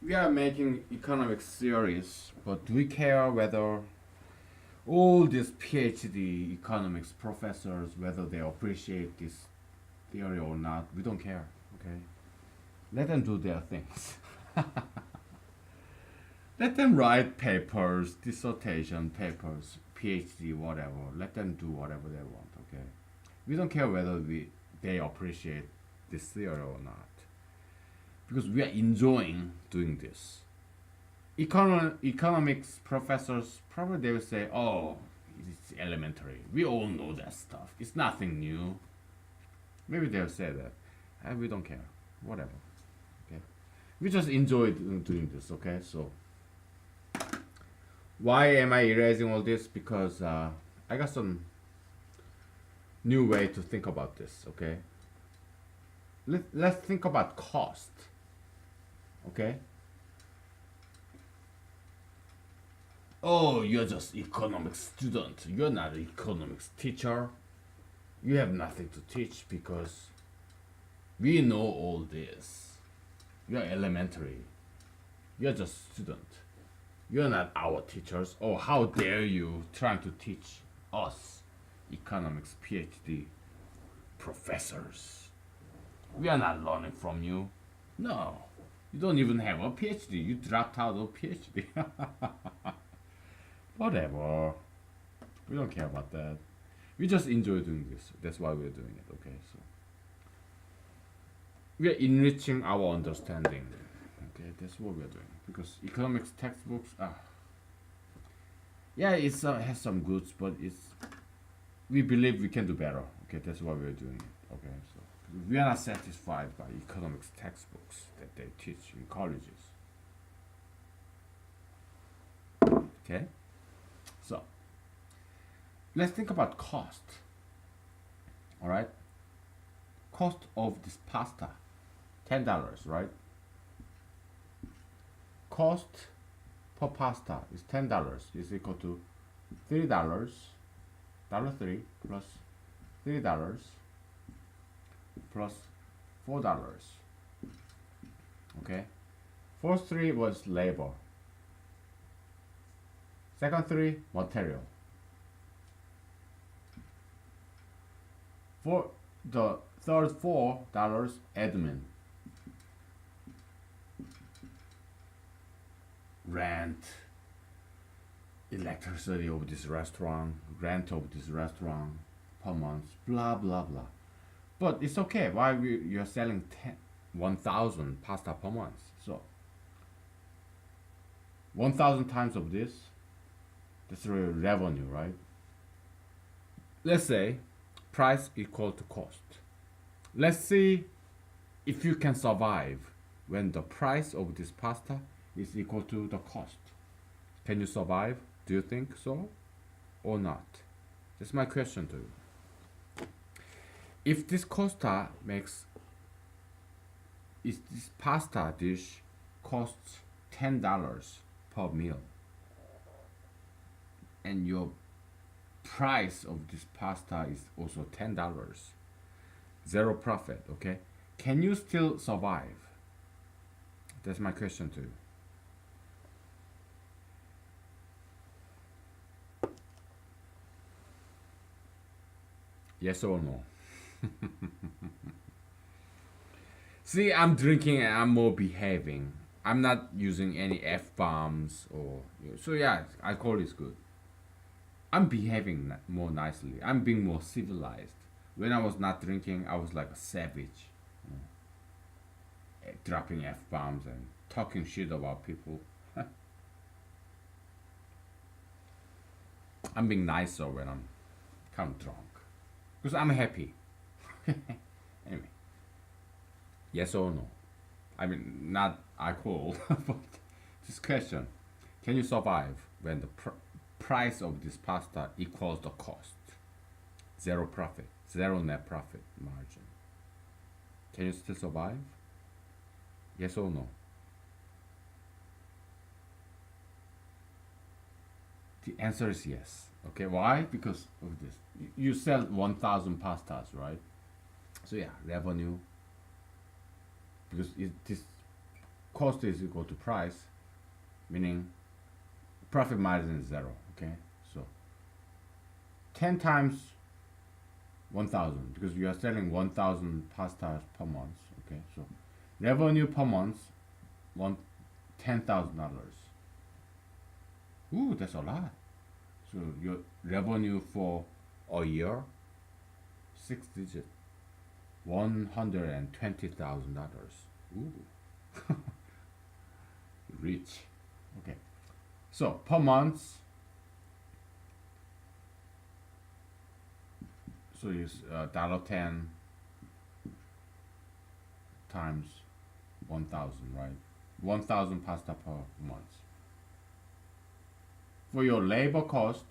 we are making economics series, but do we care whether all these PhD economics professors, whether they appreciate this theory or not? We don't care. Okay, let them do their things. Let them write papers, dissertation papers, PhD, whatever. Let them do whatever they want. Okay, we don't care whether they appreciate this theory or not, because we are enjoying doing this. Economics professors probably they will say, "Oh, it's elementary. We all know that stuff. It's nothing new." Maybe they'll say that, and we don't care. Whatever. Okay, we just enjoy doing this. Okay, so why am I erasing all this? Because I got some new way to think about this. Okay, let's think about cost. Okay. Oh, you're just economics student. You're not an economics teacher. You have nothing to teach because we know all this. You're elementary. You're just student. You're not our teachers. Oh, how dare you trying to teach us economics PhD professors. We are not learning from you. No. You don't even have a PhD. You dropped out of PhD. Whatever. We don't care about that. We just enjoy doing this. That's why we're doing it. Okay, so we are enriching our understanding. Okay, that's what we're doing. Because economics textbooks, yeah, it's has some goods, but it's we believe we can do better. Okay, that's why we're doing it. Okay, so we are not satisfied by economics textbooks that they teach in colleges. Okay, so let's think about cost. All right, cost of this pasta, $10, right? Cost per pasta is $10 is equal to $3, $3 plus $3 plus $4. Okay, first three was labor, second three material. For the third $4 admin, rent, electricity of this restaurant, rent of this restaurant per month, blah blah blah. But it's okay. Why you're selling 1,000 pasta per month? So 1,000 times of this, that's the revenue, right? Let's say price equal to cost. Let's see if you can survive when the price of this pasta is equal to the cost. Can you survive? Do you think so or not? That's my question to you. If this costa makes is this pasta dish costs $10 per meal and your price of this pasta is also $10, zero profit, okay? Can you still survive? That's my question to you. Yes or no? See, I'm drinking and I'm more behaving. I'm not using any F bombs or so. Yeah, alcohol is good. I'm behaving more nicely. I'm being more civilized. When I was not drinking, I was like a savage, you know, dropping F bombs and talking shit about people. I'm being nicer when I'm kind of drunk because I'm happy. Anyway, yes or no? I mean, not alcohol, but this question: can you survive when the price of this pasta equals the cost? Zero profit, zero net profit margin. Can you still survive? Yes or no? The answer is yes. Okay, why? Because of this. You sell 1,000 pastas, right? So yeah, revenue because this cost is equal to price, meaning profit margin is zero. Okay, so 10 times 1,000 because you are selling 1,000 pastas per month. Okay, so revenue per month, $10,000. Ooh, that's a lot. So your revenue for a year, 6 digit, $120,000. Ooh, rich. Okay, so per month, so it's $10 times 1,000, right? 1,000 pasta per month. For your labor cost,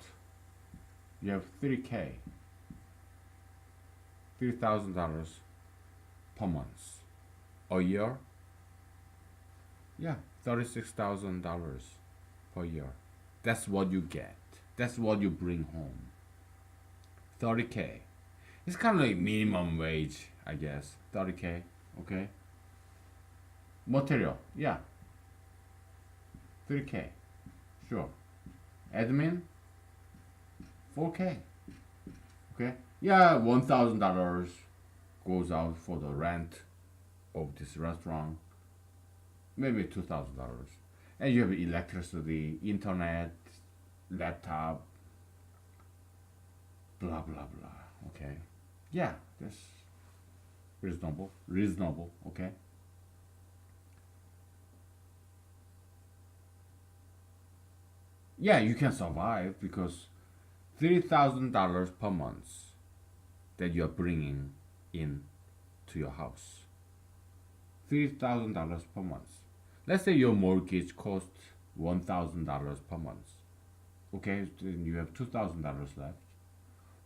you have 3,000 per month. A year, yeah, $36,000 per year. That's what you get. That's what you bring home. 30K. It's kind of like minimum wage, I guess. 30K, okay? Material, yeah. 3K, sure. Admin, 4K, okay? Yeah, $1,000 goes out for the rent of this restaurant, maybe $2,000. And you have electricity, internet, laptop, blah, blah, blah, okay? Yeah, that's reasonable, okay? Yeah, you can survive because $3,000 per month that you're bringing in to your house. $3,000 per month. Let's say your mortgage costs $1,000 per month. Okay, then you have $2,000 left.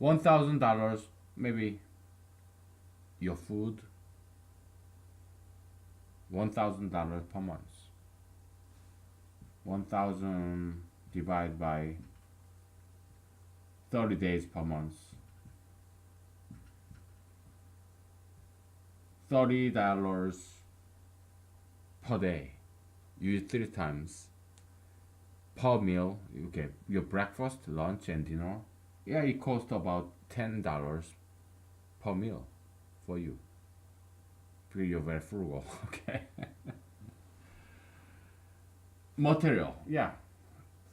$1,000, maybe your food, $1,000 per month. 1,000 divided by 30 days per month. $30 per day. Use 3 times per meal. Okay, your breakfast, lunch, and dinner. Yeah, it costs about $10 per meal for you. Because you're very frugal. Okay. Material, yeah,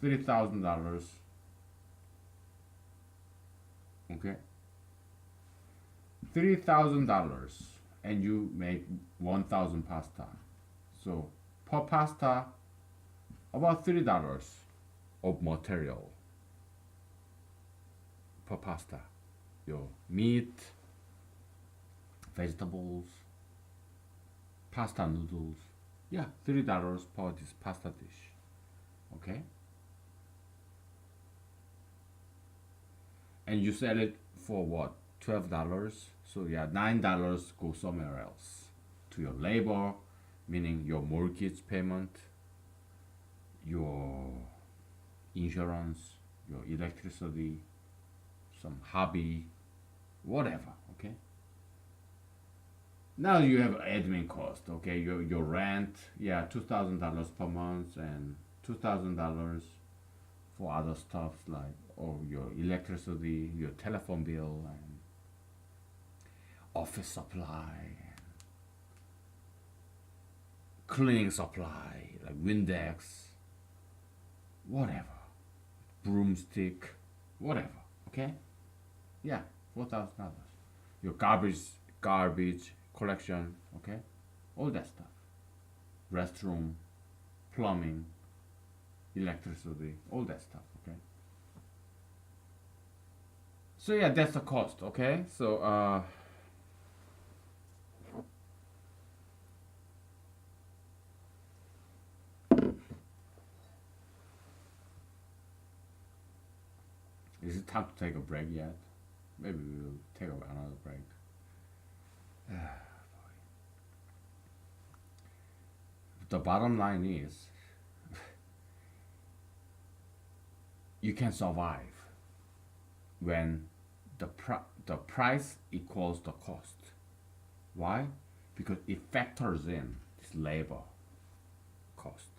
$3,000. Okay, $3,000, and you make 1,000 pasta. So per pasta, about $3 of material per pasta. Your meat, vegetables, pasta noodles. Yeah, $3 per this pasta dish. Okay, and you sell it for what? $12. So yeah, $9 go somewhere else to your labor, meaning your mortgage payment, your insurance, your electricity, some hobby, whatever. Okay. Now you have admin cost. Okay, your rent, yeah, $2,000 per month, and $2,000 for other stuff like or your electricity, your telephone bill, and office supply, and cleaning supply like Windex, whatever, broomstick, whatever. Okay, yeah, $4,000. Your garbage collection. Okay, all that stuff. Restroom, plumbing, electricity, all that stuff. Okay. So yeah, that's the cost. Okay. So is it time to take a break yet? Maybe we'll take another break. The bottom line is you can survive when the price equals the cost. Why? because it factors in this labor cost.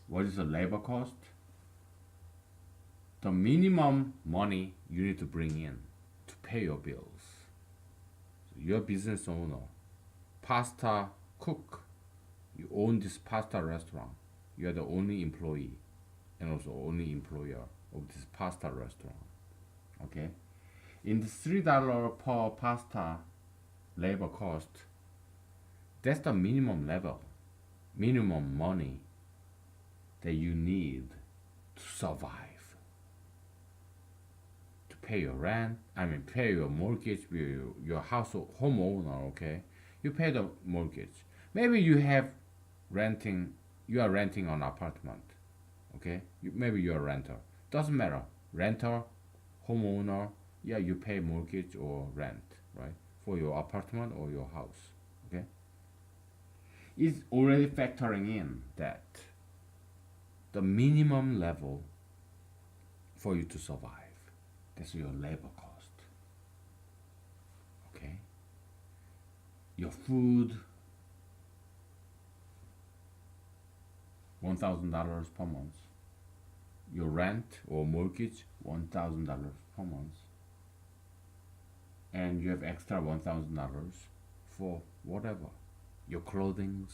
What is the labor cost? The minimum money you need to bring in to pay your bills. So you're a business owner, pasta cook, you own this pasta restaurant. You are the only employee and also only employer of this pasta restaurant. Okay? In the $3 per pasta labor cost, that's the minimum level, minimum money that you need to survive, to pay your rent, pay your mortgage, your household homeowner, okay? You pay the mortgage. Maybe you are renting an apartment, okay? Maybe you're a renter. Doesn't matter. Renter, homeowner, yeah, you pay mortgage or rent, right? For your apartment or your house, okay? It's already factoring in that the minimum level for you to survive. That's your labor cost. Okay? Your food, $1,000 per month. Your rent or mortgage, $1,000 per month. And you have extra $1,000 for whatever. Your clothing,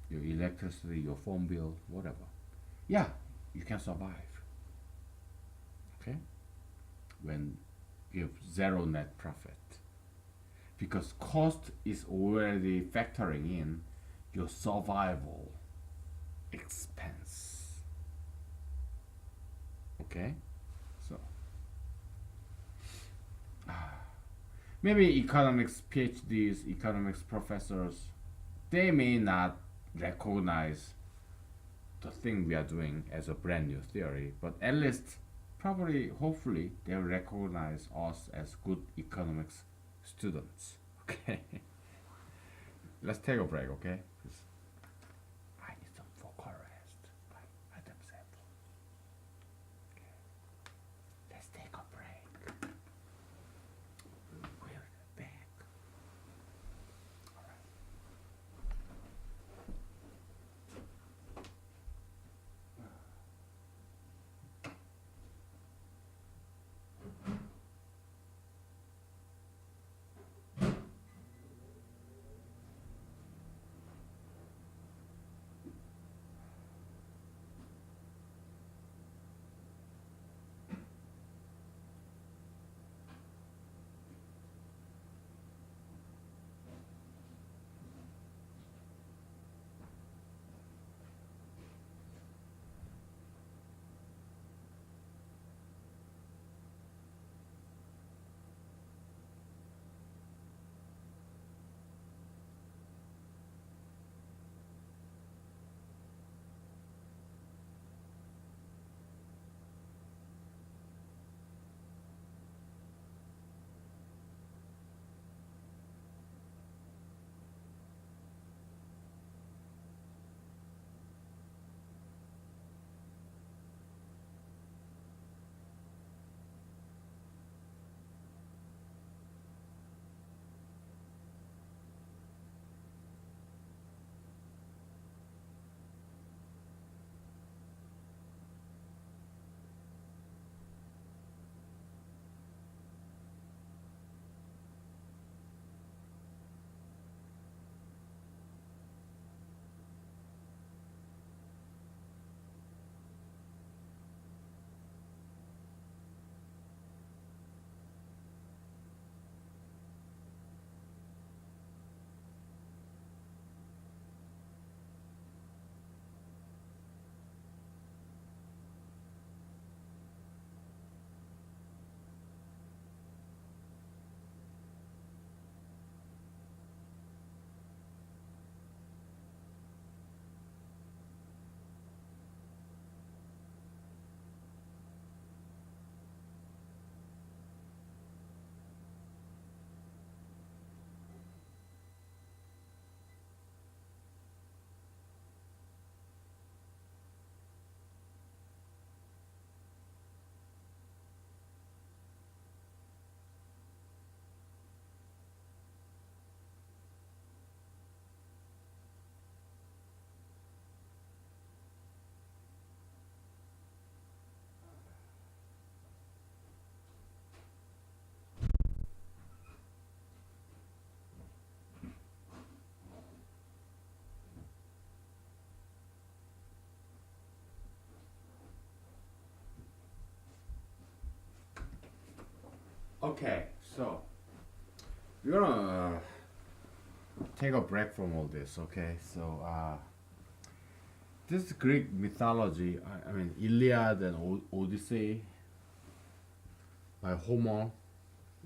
your electricity, your phone bill, whatever. Yeah, you can survive. Okay? When you have zero net profit. Because cost is already factoring in your survival expense. Okay? So, maybe economics PhDs, economics professors, they may not recognize the thing we are doing as a brand new theory, but at least, probably, hopefully, they recognize us as good economics students. Okay? Let's take a break, okay? 'Cause I need some focal rest, like Adam said. Okay. Let's take a break. We'll be back. All right. Okay, so we're gonna take a break from all this. Okay, so this Greek mythology, I mean Iliad and Odyssey by Homer.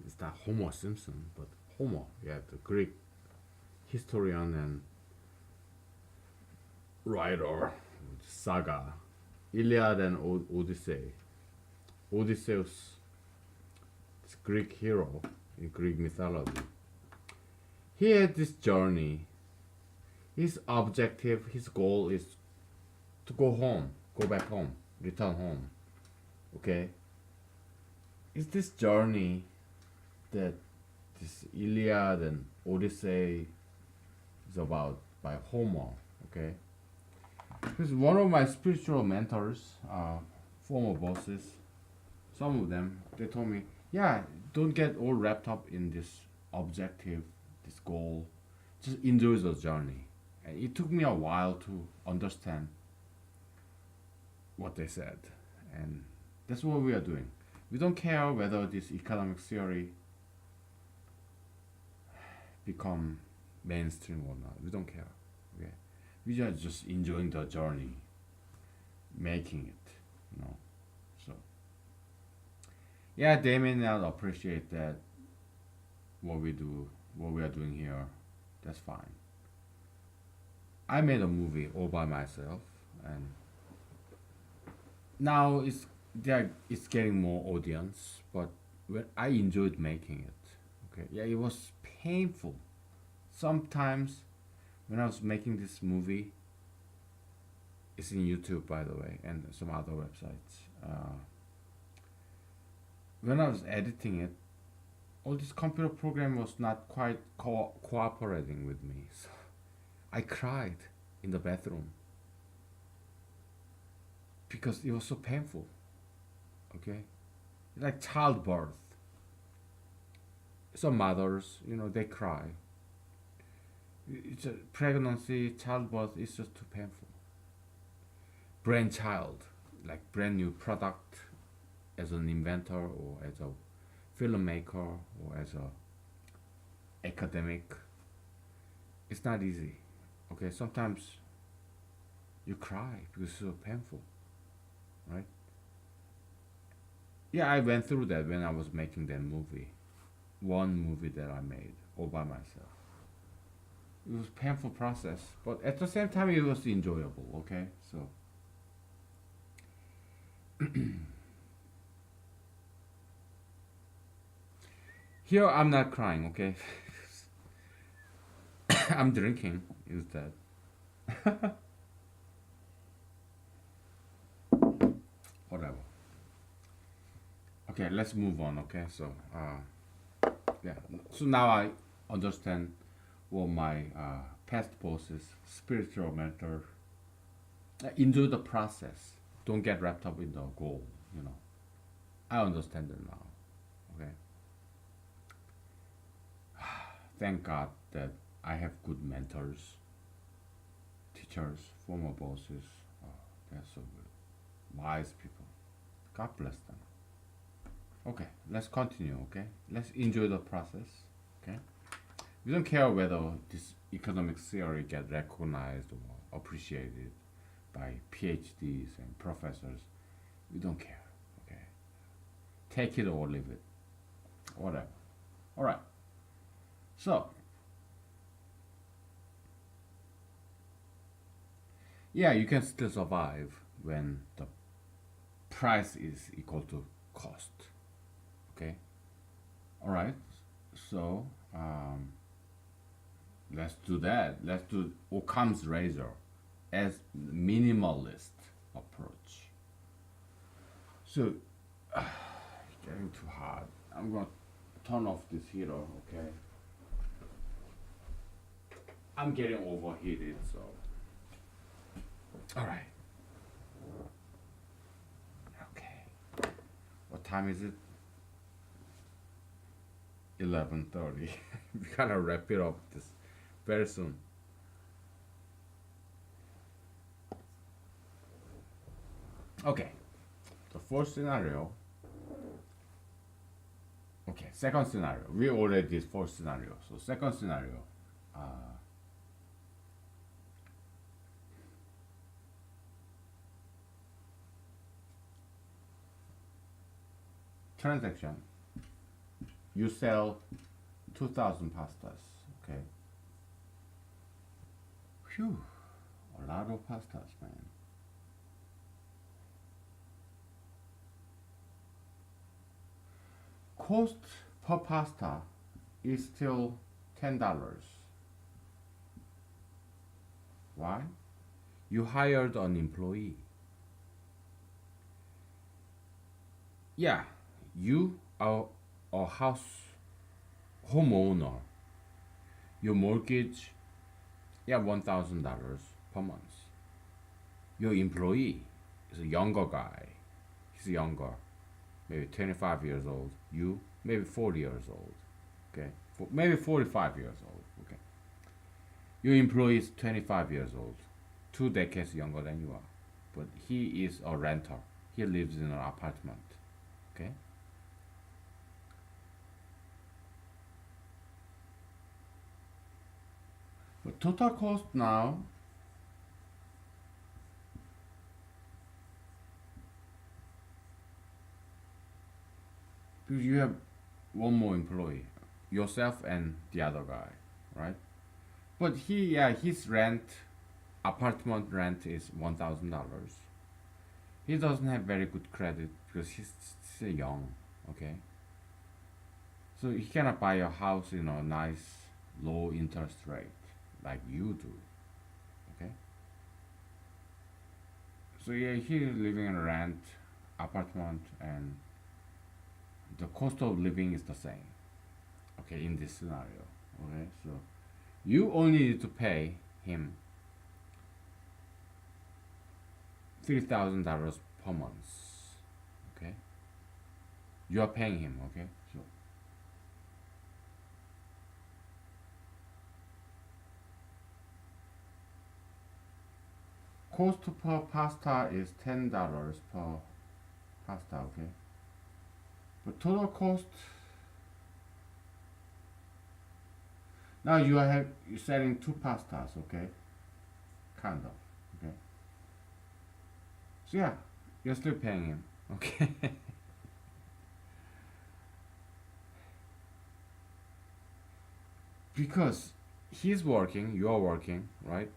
It's not Homer Simpson, but Homer. Yeah, the Greek historian and writer saga. Iliad and Odyssey. Odysseus, this Greek hero in Greek mythology. He had this journey. His objective, his goal is to go home, go back home, return home. Okay? It's this journey that this Iliad and Odyssey is about by Homer. Okay? Because one of my spiritual mentors, former bosses, some of them, they told me, yeah, don't get all wrapped up in this objective, this goal. Just enjoy the journey. And it took me a while to understand what they said. And that's what we are doing. We don't care whether this economic theory become mainstream or not. We don't care. Okay? We are just enjoying the journey, making it, you know. So yeah, they may not appreciate that what we do, what we are doing here. That's fine. I made a movie all by myself, and now it's getting more audience. But when I enjoyed making it, okay, yeah, it was painful. Sometimes when I was making this movie, it's in YouTube by the way, and some other websites. When I was editing it, all this computer program was not quite cooperating with me. So I cried in the bathroom because it was so painful. Okay, like childbirth. Some mothers, they cry. It's a pregnancy, childbirth is just too painful. Brainchild, like brand new product, as an inventor or as a filmmaker or as a academic, it's not easy. Okay, sometimes you cry because it's so painful, right? Yeah, I went through that when I was making that movie. One movie that I made all by myself. It was a painful process, but at the same time it was enjoyable, okay? So here I'm not crying, okay? I'm drinking instead. Whatever. Okay, let's move on, okay? So yeah. So now I understand what my past bosses, spiritual mentor, enjoy the process. Don't get wrapped up in the goal, I understand it now. Okay. Thank God that I have good mentors, teachers, former bosses. Oh, they're so good. Wise people. God bless them. Okay, let's continue, okay? Let's enjoy the process, okay? We don't care whether this economic theory get recognized or appreciated by PhDs and professors. We don't care, okay? Take it or leave it, whatever. All right. So, yeah, you can still survive when the price is equal to cost. Okay. All right. So let's do that. Let's do Occam's razor as minimalist approach. So getting too hot. I'm gonna turn off this heater. Okay. I'm getting overheated. So. All right. Okay. What time is it? 11:30. We gotta wrap it up this very soon. Okay. The first scenario. Okay, second scenario. We already did first scenario. So second scenario. Transaction. You sell 2,000 pastas. Okay. Phew. A lot of pastas, man. Cost per pasta is still $10. Why? You hired an employee. Yeah, you are a house homeowner. Your mortgage, yeah, $1,000 per month. Your employee is a younger guy. He's younger, maybe 25 years old. You, maybe 40 years old. Okay, maybe 45 years old. Okay, your employee is 25 years old, 2 decades younger than you are, but he is a renter. He lives in an apartment. Okay, but total cost now, because you have one more employee, yourself and the other guy, right? But yeah, his rent, apartment rent is $1,000. He doesn't have very good credit because he's still young, okay? So he cannot buy a house in a nice low interest rate like you do, okay? So yeah, he's living in a rent apartment, and the cost of living is the same, okay, in this scenario, okay? So you only need to pay him $3,000 per month, okay? You are paying him, okay? So cost per pasta is $10 per pasta, okay? But total cost, now you're selling two pastas, okay? Kind of, okay? So yeah, you're still paying him, okay? Because he's working, you're working, right?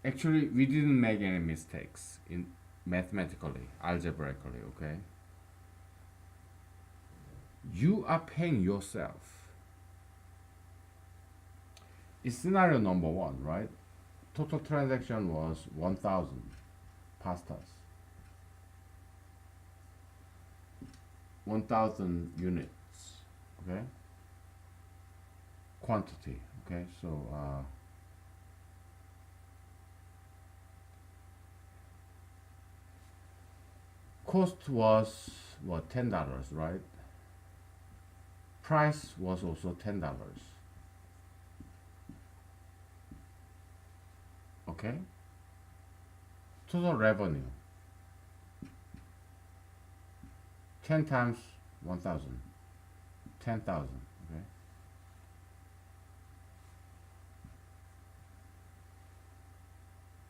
Actually, we didn't make any mistakes in mathematically, algebraically, okay? You are paying yourself. It's scenario number one, right? Total transaction was 1,000 pastas, 1,000 units, okay? Quantity, okay? So, cost was what, $10, right? Price was also $10, okay? Total revenue 10 times 1,000, 10,000, okay?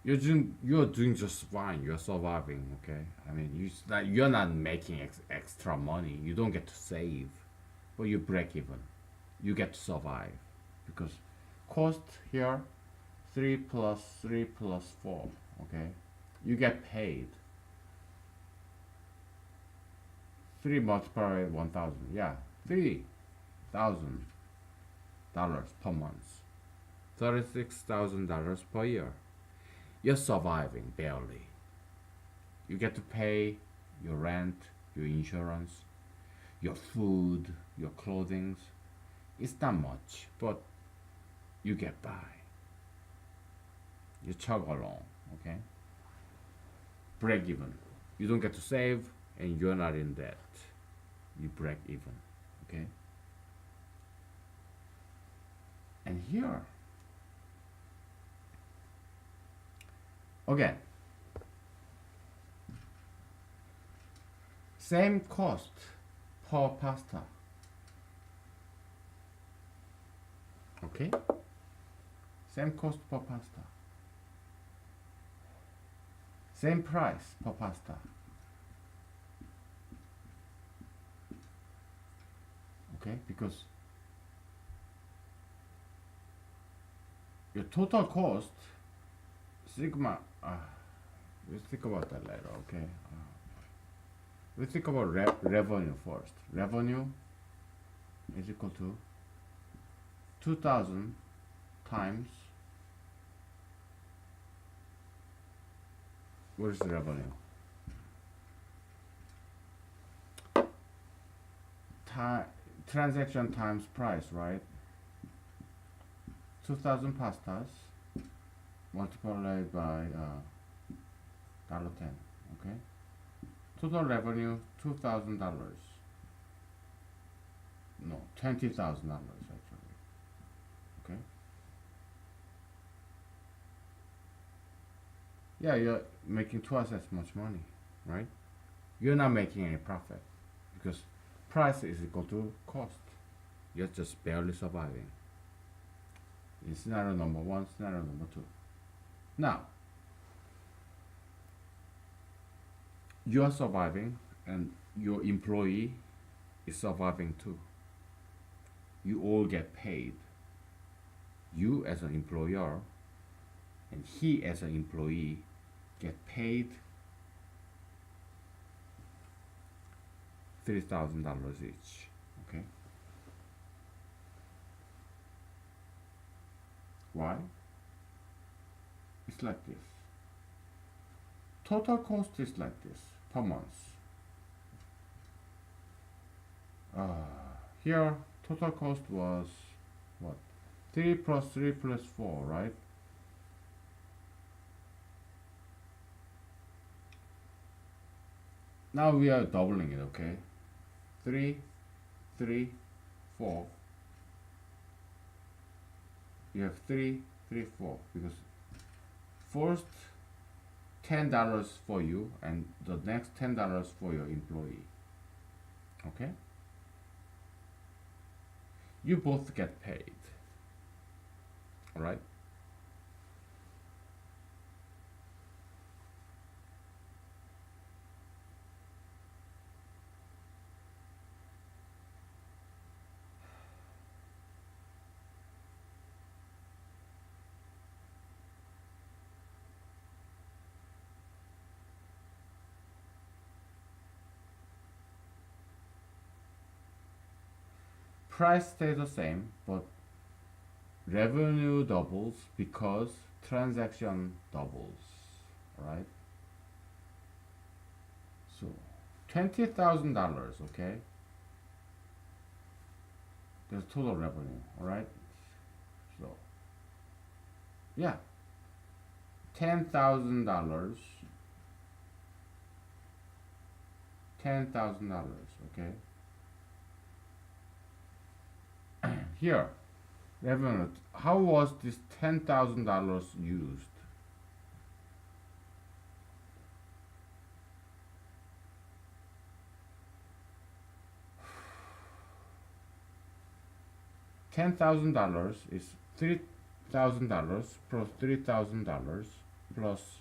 You're doing just fine. You're surviving, okay? I mean, you're not making extra money. You don't get to save, but you break even. You get to survive because cost here 3 plus 3 plus 4, okay? You get paid 3 multiplied 1,000. Yeah, $3,000 per month, $36,000 per year. You're surviving barely. You get to pay your rent, your insurance, your food, your clothing. It's not much, but you get by. You chug along, okay? Break even. You don't get to save, and you're not in debt. You break even, okay? And here, again, same cost per pasta. Okay? Same cost per pasta. Same price per pasta. Okay? Because your total cost, sigma, we'll think about that later, okay? We'll think about revenue first. Revenue is equal to 2000 times, what is the revenue? Transaction times price, right? 2000 pastas multiplied by $10, okay? Total revenue $2,000. No, $20,000 actually. Okay. Yeah, you're making twice as much money, right? You're not making any profit because price is equal to cost. You're just barely surviving. In scenario number one, scenario number two. Now, you are surviving and your employee is surviving too. You all get paid. You as an employer and he as an employee get paid $3,000 each. Okay? Why? It's like this. Total cost is like this per month. Here, total cost was what? 3 plus 3 plus 4, right? Now we are doubling it, okay? 3, 3, 4. You have 3, 3, 4 because first $10 for you and the next $10 for your employee. Okay? You both get paid. Alright? Price stays the same, but revenue doubles because transaction doubles, right? So $20,000, okay? That's total revenue, all right? So yeah, $10,000, $10,000, okay? Here, revenue. How was this $10,000 used? $10,000 is $3,000 plus $3,000 plus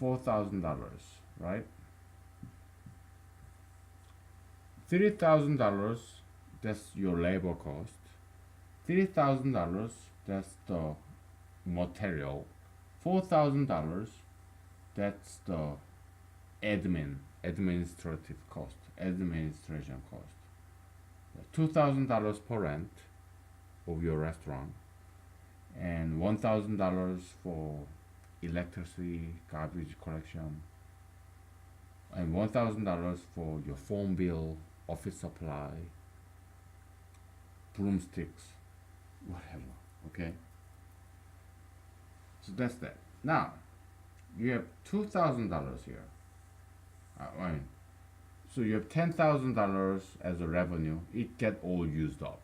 $4,000, right? $3,000, that's your labor cost. $3,000, that's the material. $4,000, that's the administrative cost, administration cost. $2,000 per rent of your restaurant, and $1,000 for electricity, garbage collection, and $1,000 for your phone bill, office supply, broomsticks, whatever. Okay? So that's that. Now, you have $2,000 here. I mean, so you have $10,000 as a revenue. It get all used up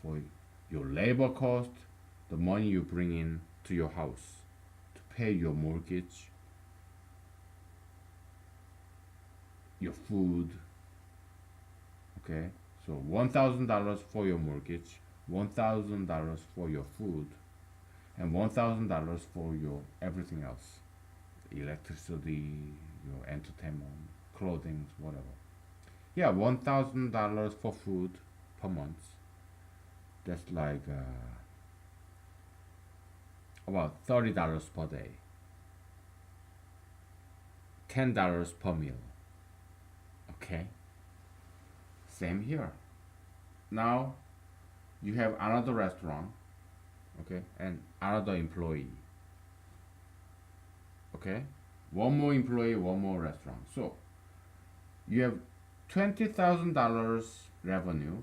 for your labor cost, the money you bring in to your house to pay your mortgage, your food. Okay, so $1,000 for your mortgage, $1,000 for your food, and $1,000 for your everything else, electricity, your entertainment, clothing, whatever. Yeah, $1,000 for food per month. That's like about $30 per day, $10 per meal. Okay, same here. Now you have another restaurant, okay, and another employee. Okay, one more employee, one more restaurant. So you have $20,000 revenue.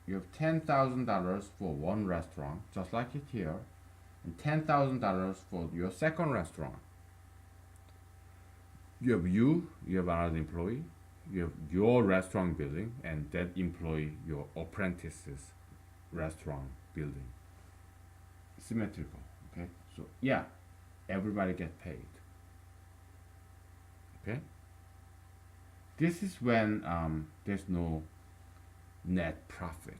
You have $10,000 for one restaurant, just like it here, and $10,000 for your second restaurant. You have another employee, you have your restaurant building, and that employee, your apprentice's restaurant building. Symmetrical, okay? So, yeah, everybody get paid, okay? This is when there's no net profit.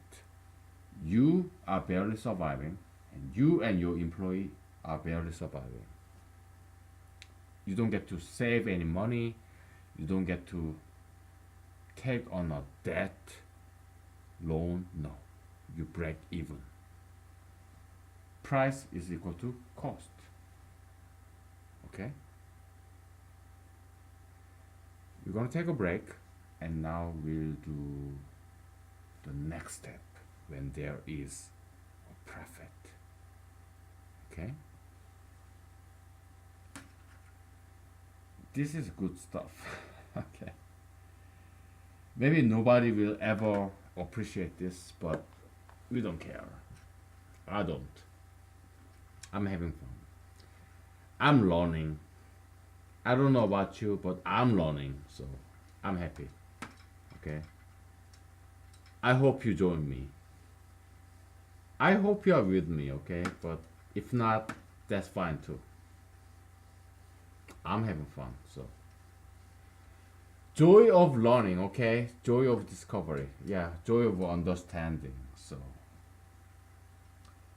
You are barely surviving, and you and your employee are barely surviving. You don't get to save any money. You don't get to take on a debt, loan. No, you break even. Price is equal to cost. Okay? We're gonna take a break, and now we'll do the next step when there is a profit. Okay? This is good stuff. Okay. Maybe nobody will ever appreciate this, but we don't care. I don't. I'm having fun. I'm learning. I don't know about you, but I'm learning, so I'm happy. Okay? I hope you join me. I hope you are with me, okay? But if not, that's fine too. I'm having fun, so. Joy of learning, okay? Joy of discovery. Yeah, joy of understanding. So,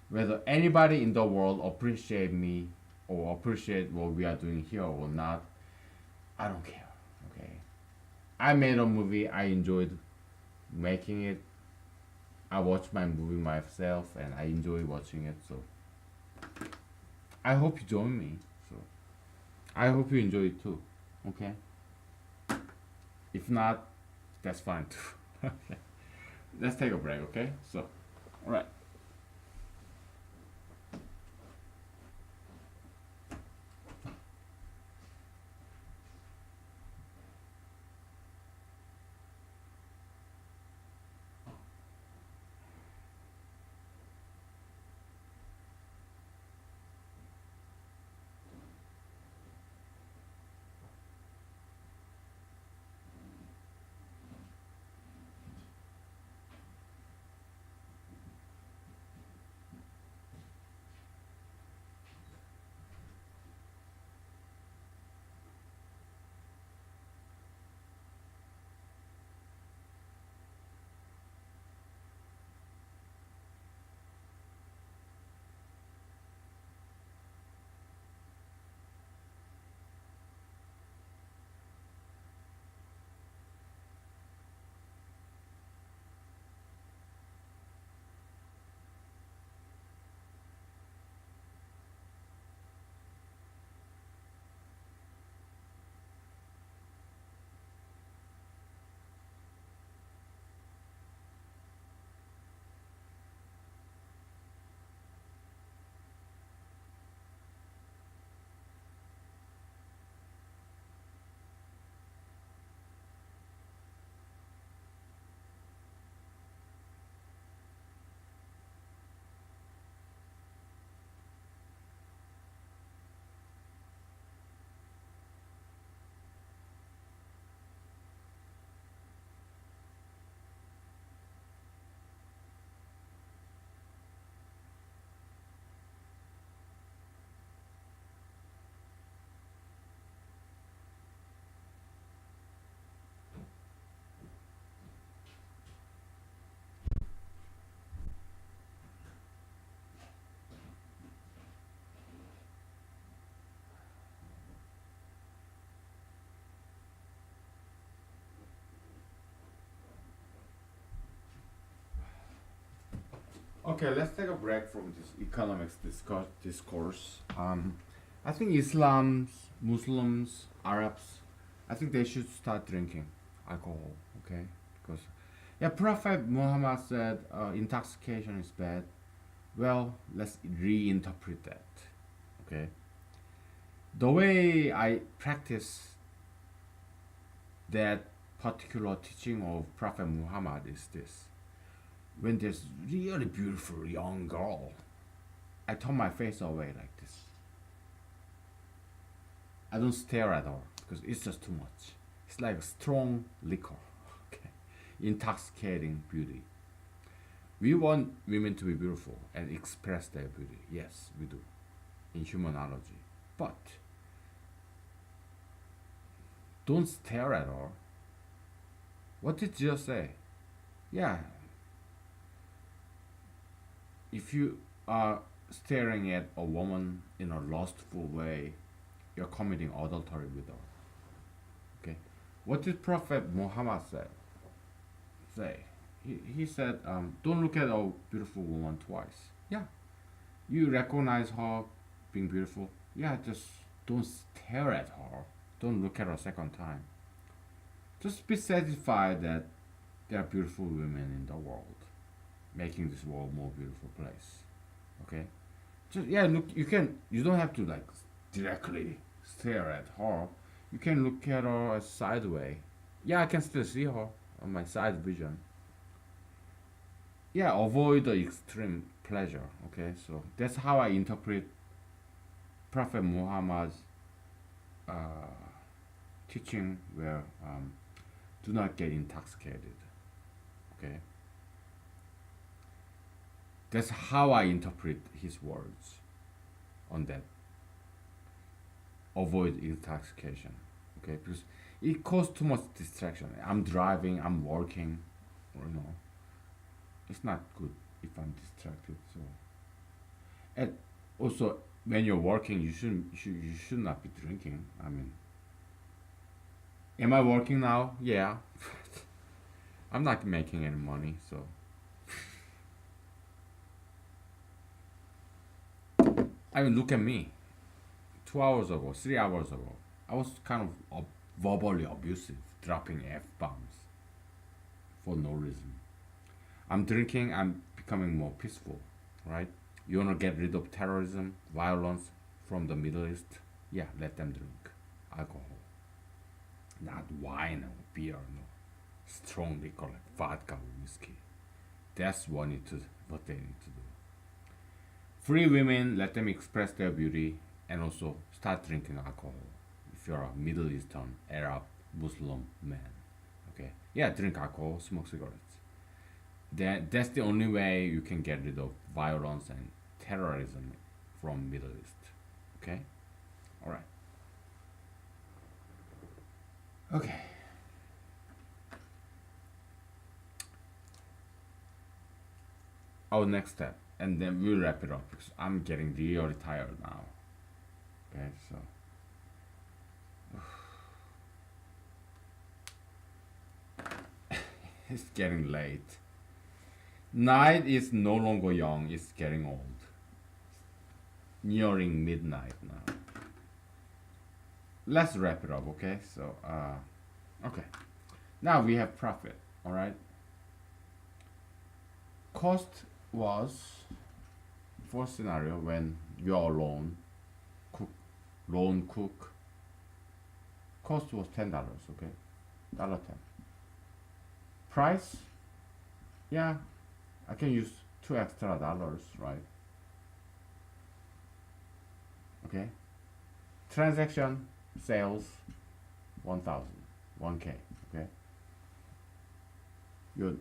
whether anybody in the world appreciate me or appreciate what we are doing here or not, I don't care, okay? I made a movie, I enjoyed making it. I watched my movie myself and I enjoy watching it, so I hope you join me. So I hope you enjoy it too. Okay? If not, that's fine too. Okay. Let's take a break, okay? So, alright. Okay, let's take a break from this economics discourse. I think Islam's, Muslims, Arabs, I think they should start drinking alcohol. Okay, because yeah, Prophet Muhammad said intoxication is bad. Well, let's reinterpret that. Okay, the way I practice that particular teaching of Prophet Muhammad is this: when there's really beautiful young girl, I turn my face away like this. I don't stare at her because it's just too much. It's like a strong liquor, okay, intoxicating beauty. We want women to be beautiful and express their beauty. Yes, we do in humanology. But don't stare at her. What did Jesus say? Yeah, if you are staring at a woman in a lustful way, you're committing adultery with her. Okay, what did Prophet Muhammad say? He said, don't look at a beautiful woman twice. Yeah, you recognize her being beautiful. Yeah, just don't stare at her. Don't look at her a second time. Just be satisfied that there are beautiful women in the world, making this world more beautiful place. Okay, just yeah, look. You don't have to like directly stare at her. You can look at her sideways. Yeah, I can still see her on my side vision. Yeah, avoid the extreme pleasure. Okay, so that's how I interpret Prophet Muhammad's uh, teaching, where do not get intoxicated. Okay, that's how I interpret his words on that. Avoid intoxication. Okay, because it causes too much distraction. I'm driving, I'm working, you know. It's not good if I'm distracted. So, and also when you're working, you should not be drinking. I mean, am I working now? Yeah, I'm not making any money, so I mean, look at me. 2 hours ago, 3 hours ago, I was kind of verbally abusive, dropping f bombs for no reason. I'm drinking. I'm becoming more peaceful, right? You wanna get rid of terrorism, violence from the Middle East? Yeah, let them drink alcohol, not wine or beer, no, strong liquor like vodka or whiskey. That's what they need to do. Free women, let them express their beauty, and also start drinking alcohol. If you're a Middle Eastern, Arab, Muslim man, okay, yeah, drink alcohol, smoke cigarettes. That's the only way you can get rid of violence and terrorism from Middle East. Okay, all right, okay. Our next step, and then we'll wrap it up because I'm getting really tired now. Okay, so it's getting late. Night is no longer young, it's getting old. Nearing midnight now. Let's wrap it up, okay? So, okay. Now we have profit, alright? Cost was, first scenario, when you're alone, cook, lone cook. Cost was $10, okay? $10. Price, yeah, I can use two extra dollars, right? Okay. Transaction sales 1,000, 1K. Okay. Your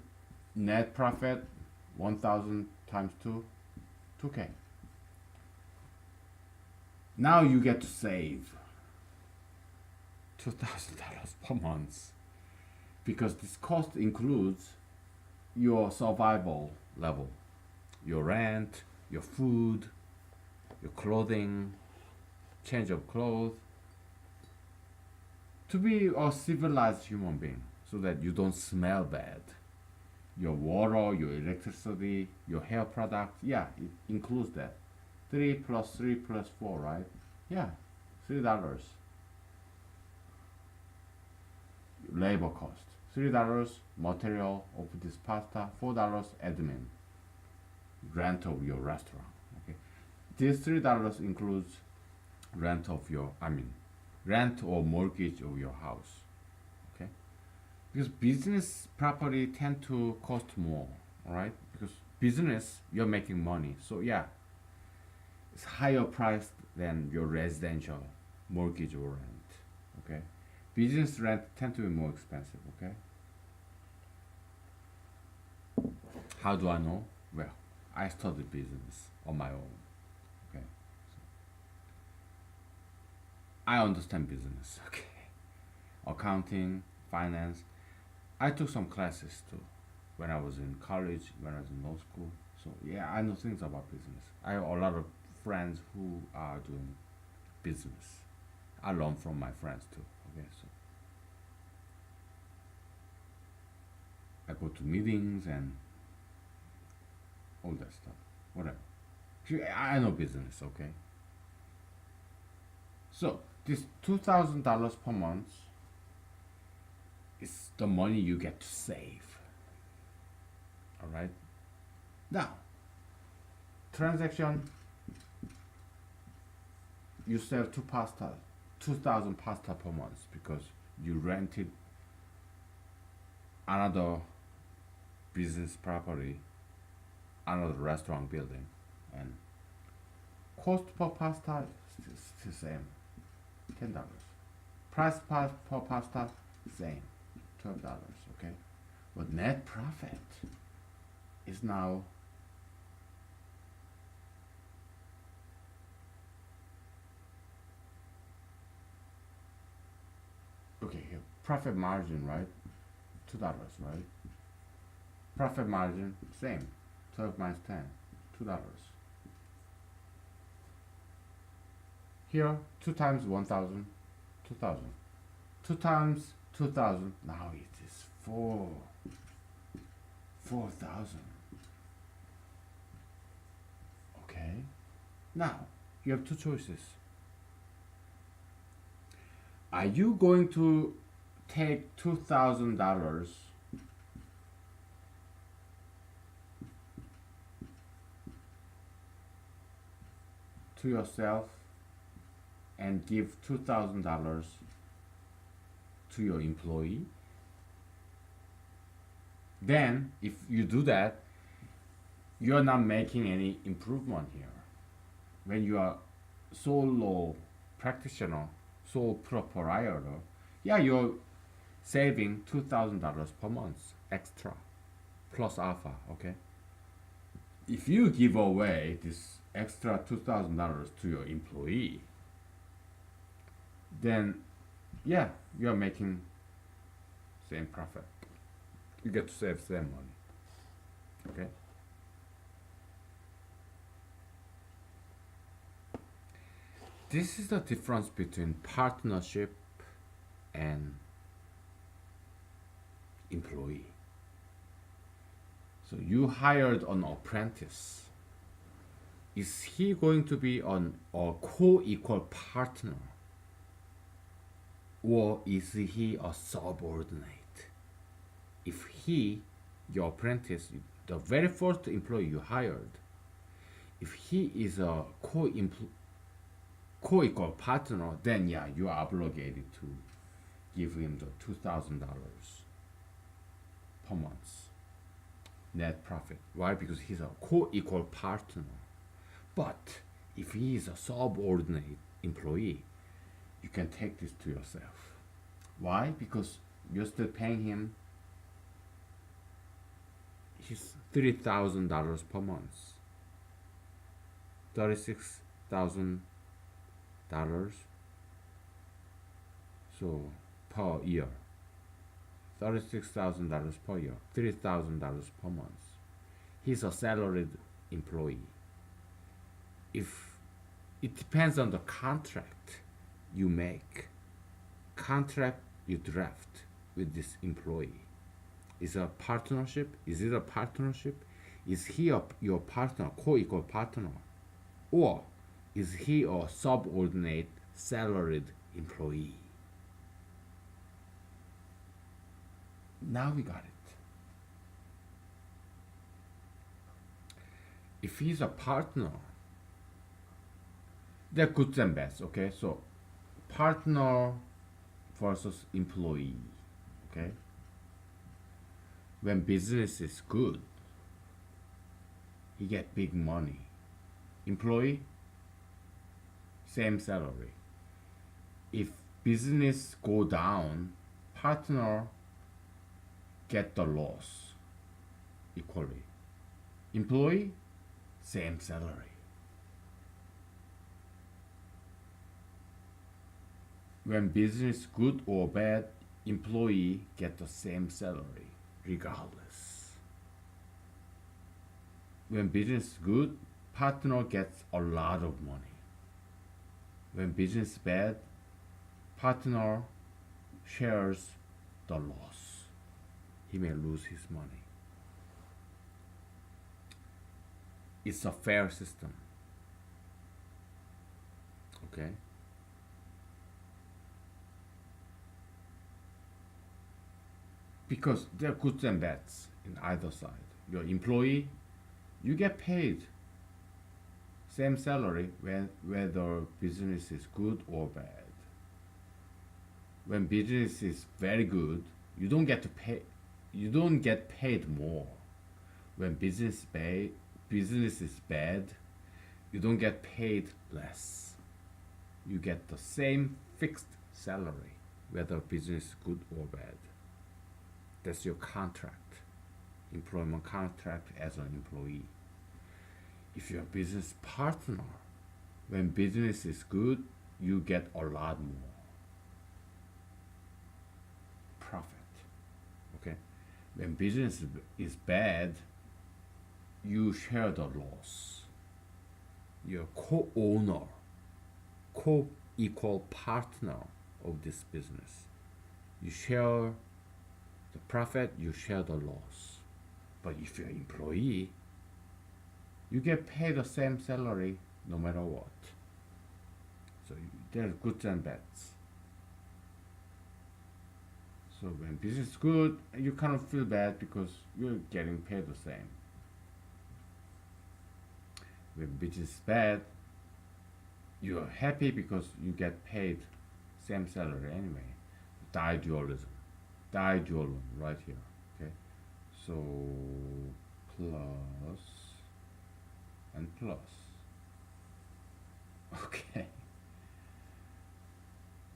net profit 1,000 times 2, 2K. Now you get to save $2,000 per month because this cost includes your survival level, your rent, your food, your clothing, change of clothes, to be a civilized human being so that you don't smell bad. your water, your electricity, your hair product. Yeah, it includes that. 3 plus 3 plus 4, right? Yeah, $3. Labor cost. $3 material of this pasta. $4 admin. Rent of your restaurant. Okay. This $3 includes rent of your, rent or mortgage of your house. Okay. Because business property tend to cost more, right? Because business, you're making money. So yeah, it's higher price than your residential mortgage or rent. Okay. Business rent tend to be more expensive. Okay. How do I know? Well, I studied business on my own. Okay. So I understand business. Okay. Accounting, finance. I took some classes too when I was in college, when I was in law school. So yeah, I know things about business. I have a lot of friends who are doing business. I learn from my friends too. Okay, so I go to meetings and all that stuff. Whatever. I know business. Okay. So this $2,000 per month is the money you get to save. All right. Now, transaction, you save 2,000 pasta per month because you rented another business property, another restaurant building, and cost per pasta is the same, $10. Price per pasta, same, $12. Okay, but net profit is now okay. Here, profit margin, right? $2, right? Profit margin, same, 12 minus 10, $2. Here, 2 times 1,000, 2,000. 2 times 2,000, now it is 4,000. Okay. Now, you have two choices. Are you going to take $2,000 to yourself and give $2,000 to your employee? Then, if you do that, you're not making any improvement here. When you are solo practitioner, sole proprietor, yeah, you're saving $2,000 per month extra plus alpha. Okay. If you give away this extra $2,000 to your employee, then yeah, you're making same profit. You get to save same money. Okay. This is the difference between partnership and employee. So you hired an apprentice. Is he going to be a co-equal partner, or is he a subordinate? If he, your apprentice, the very first employee you hired, if he is a co-equal partner, then yeah, you are obligated to give him the $2,000 per month net profit. Why? Because he's a co-equal partner. But if he is a subordinate employee, you can take this to yourself. Why? Because you're still paying him his $3,000 per month, $36,000, so per year, $36,000 per year, $3,000 per month. He's a salaried employee. If it depends on the contract you make, contract you draft with this employee. Is a partnership? Is it a partnership? Is he your partner, co-equal partner? Or is he a subordinate salaried employee? Now we got it. If he's a partner, there are goods and bads, okay? So partner versus employee, okay? When business is good, he get big money. Employee, same salary. If business go down, partner get the loss equally. Employee, same salary. When business good or bad, employee get the same salary regardless. When business good, partner gets a lot of money. When business bad, partner shares the loss. He may lose his money. It's a fair system. Okay? Because there are goods and bads in either side. Your employee, you get paid same salary whether business is good or bad. When business is very good, you don't get paid more. When business is bad, you don't get paid less. You get the same fixed salary whether business is good or bad. That's your contract, employment contract as an employee. If you're a business partner, when business is good, you get a lot more profit. Okay? When business is bad, you share the loss. You're co-owner, co-equal partner of this business. You share the profit, you share the loss. But if you're an employee, you get paid the same salary no matter what. So there's goods and bads. So when business is good, you kind of feel bad because you're getting paid the same. When business is bad, you're happy because you get paid same salary anyway. Didualism right here. Okay, so plus and plus. Okay.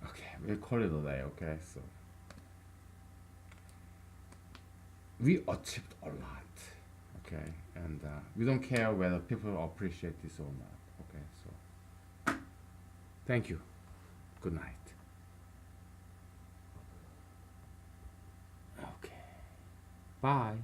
Okay, we'll call it a day. Okay, so we achieved a lot. Okay, and we don't care whether people appreciate this or not. Okay, so thank you. Good night. Okay. Bye.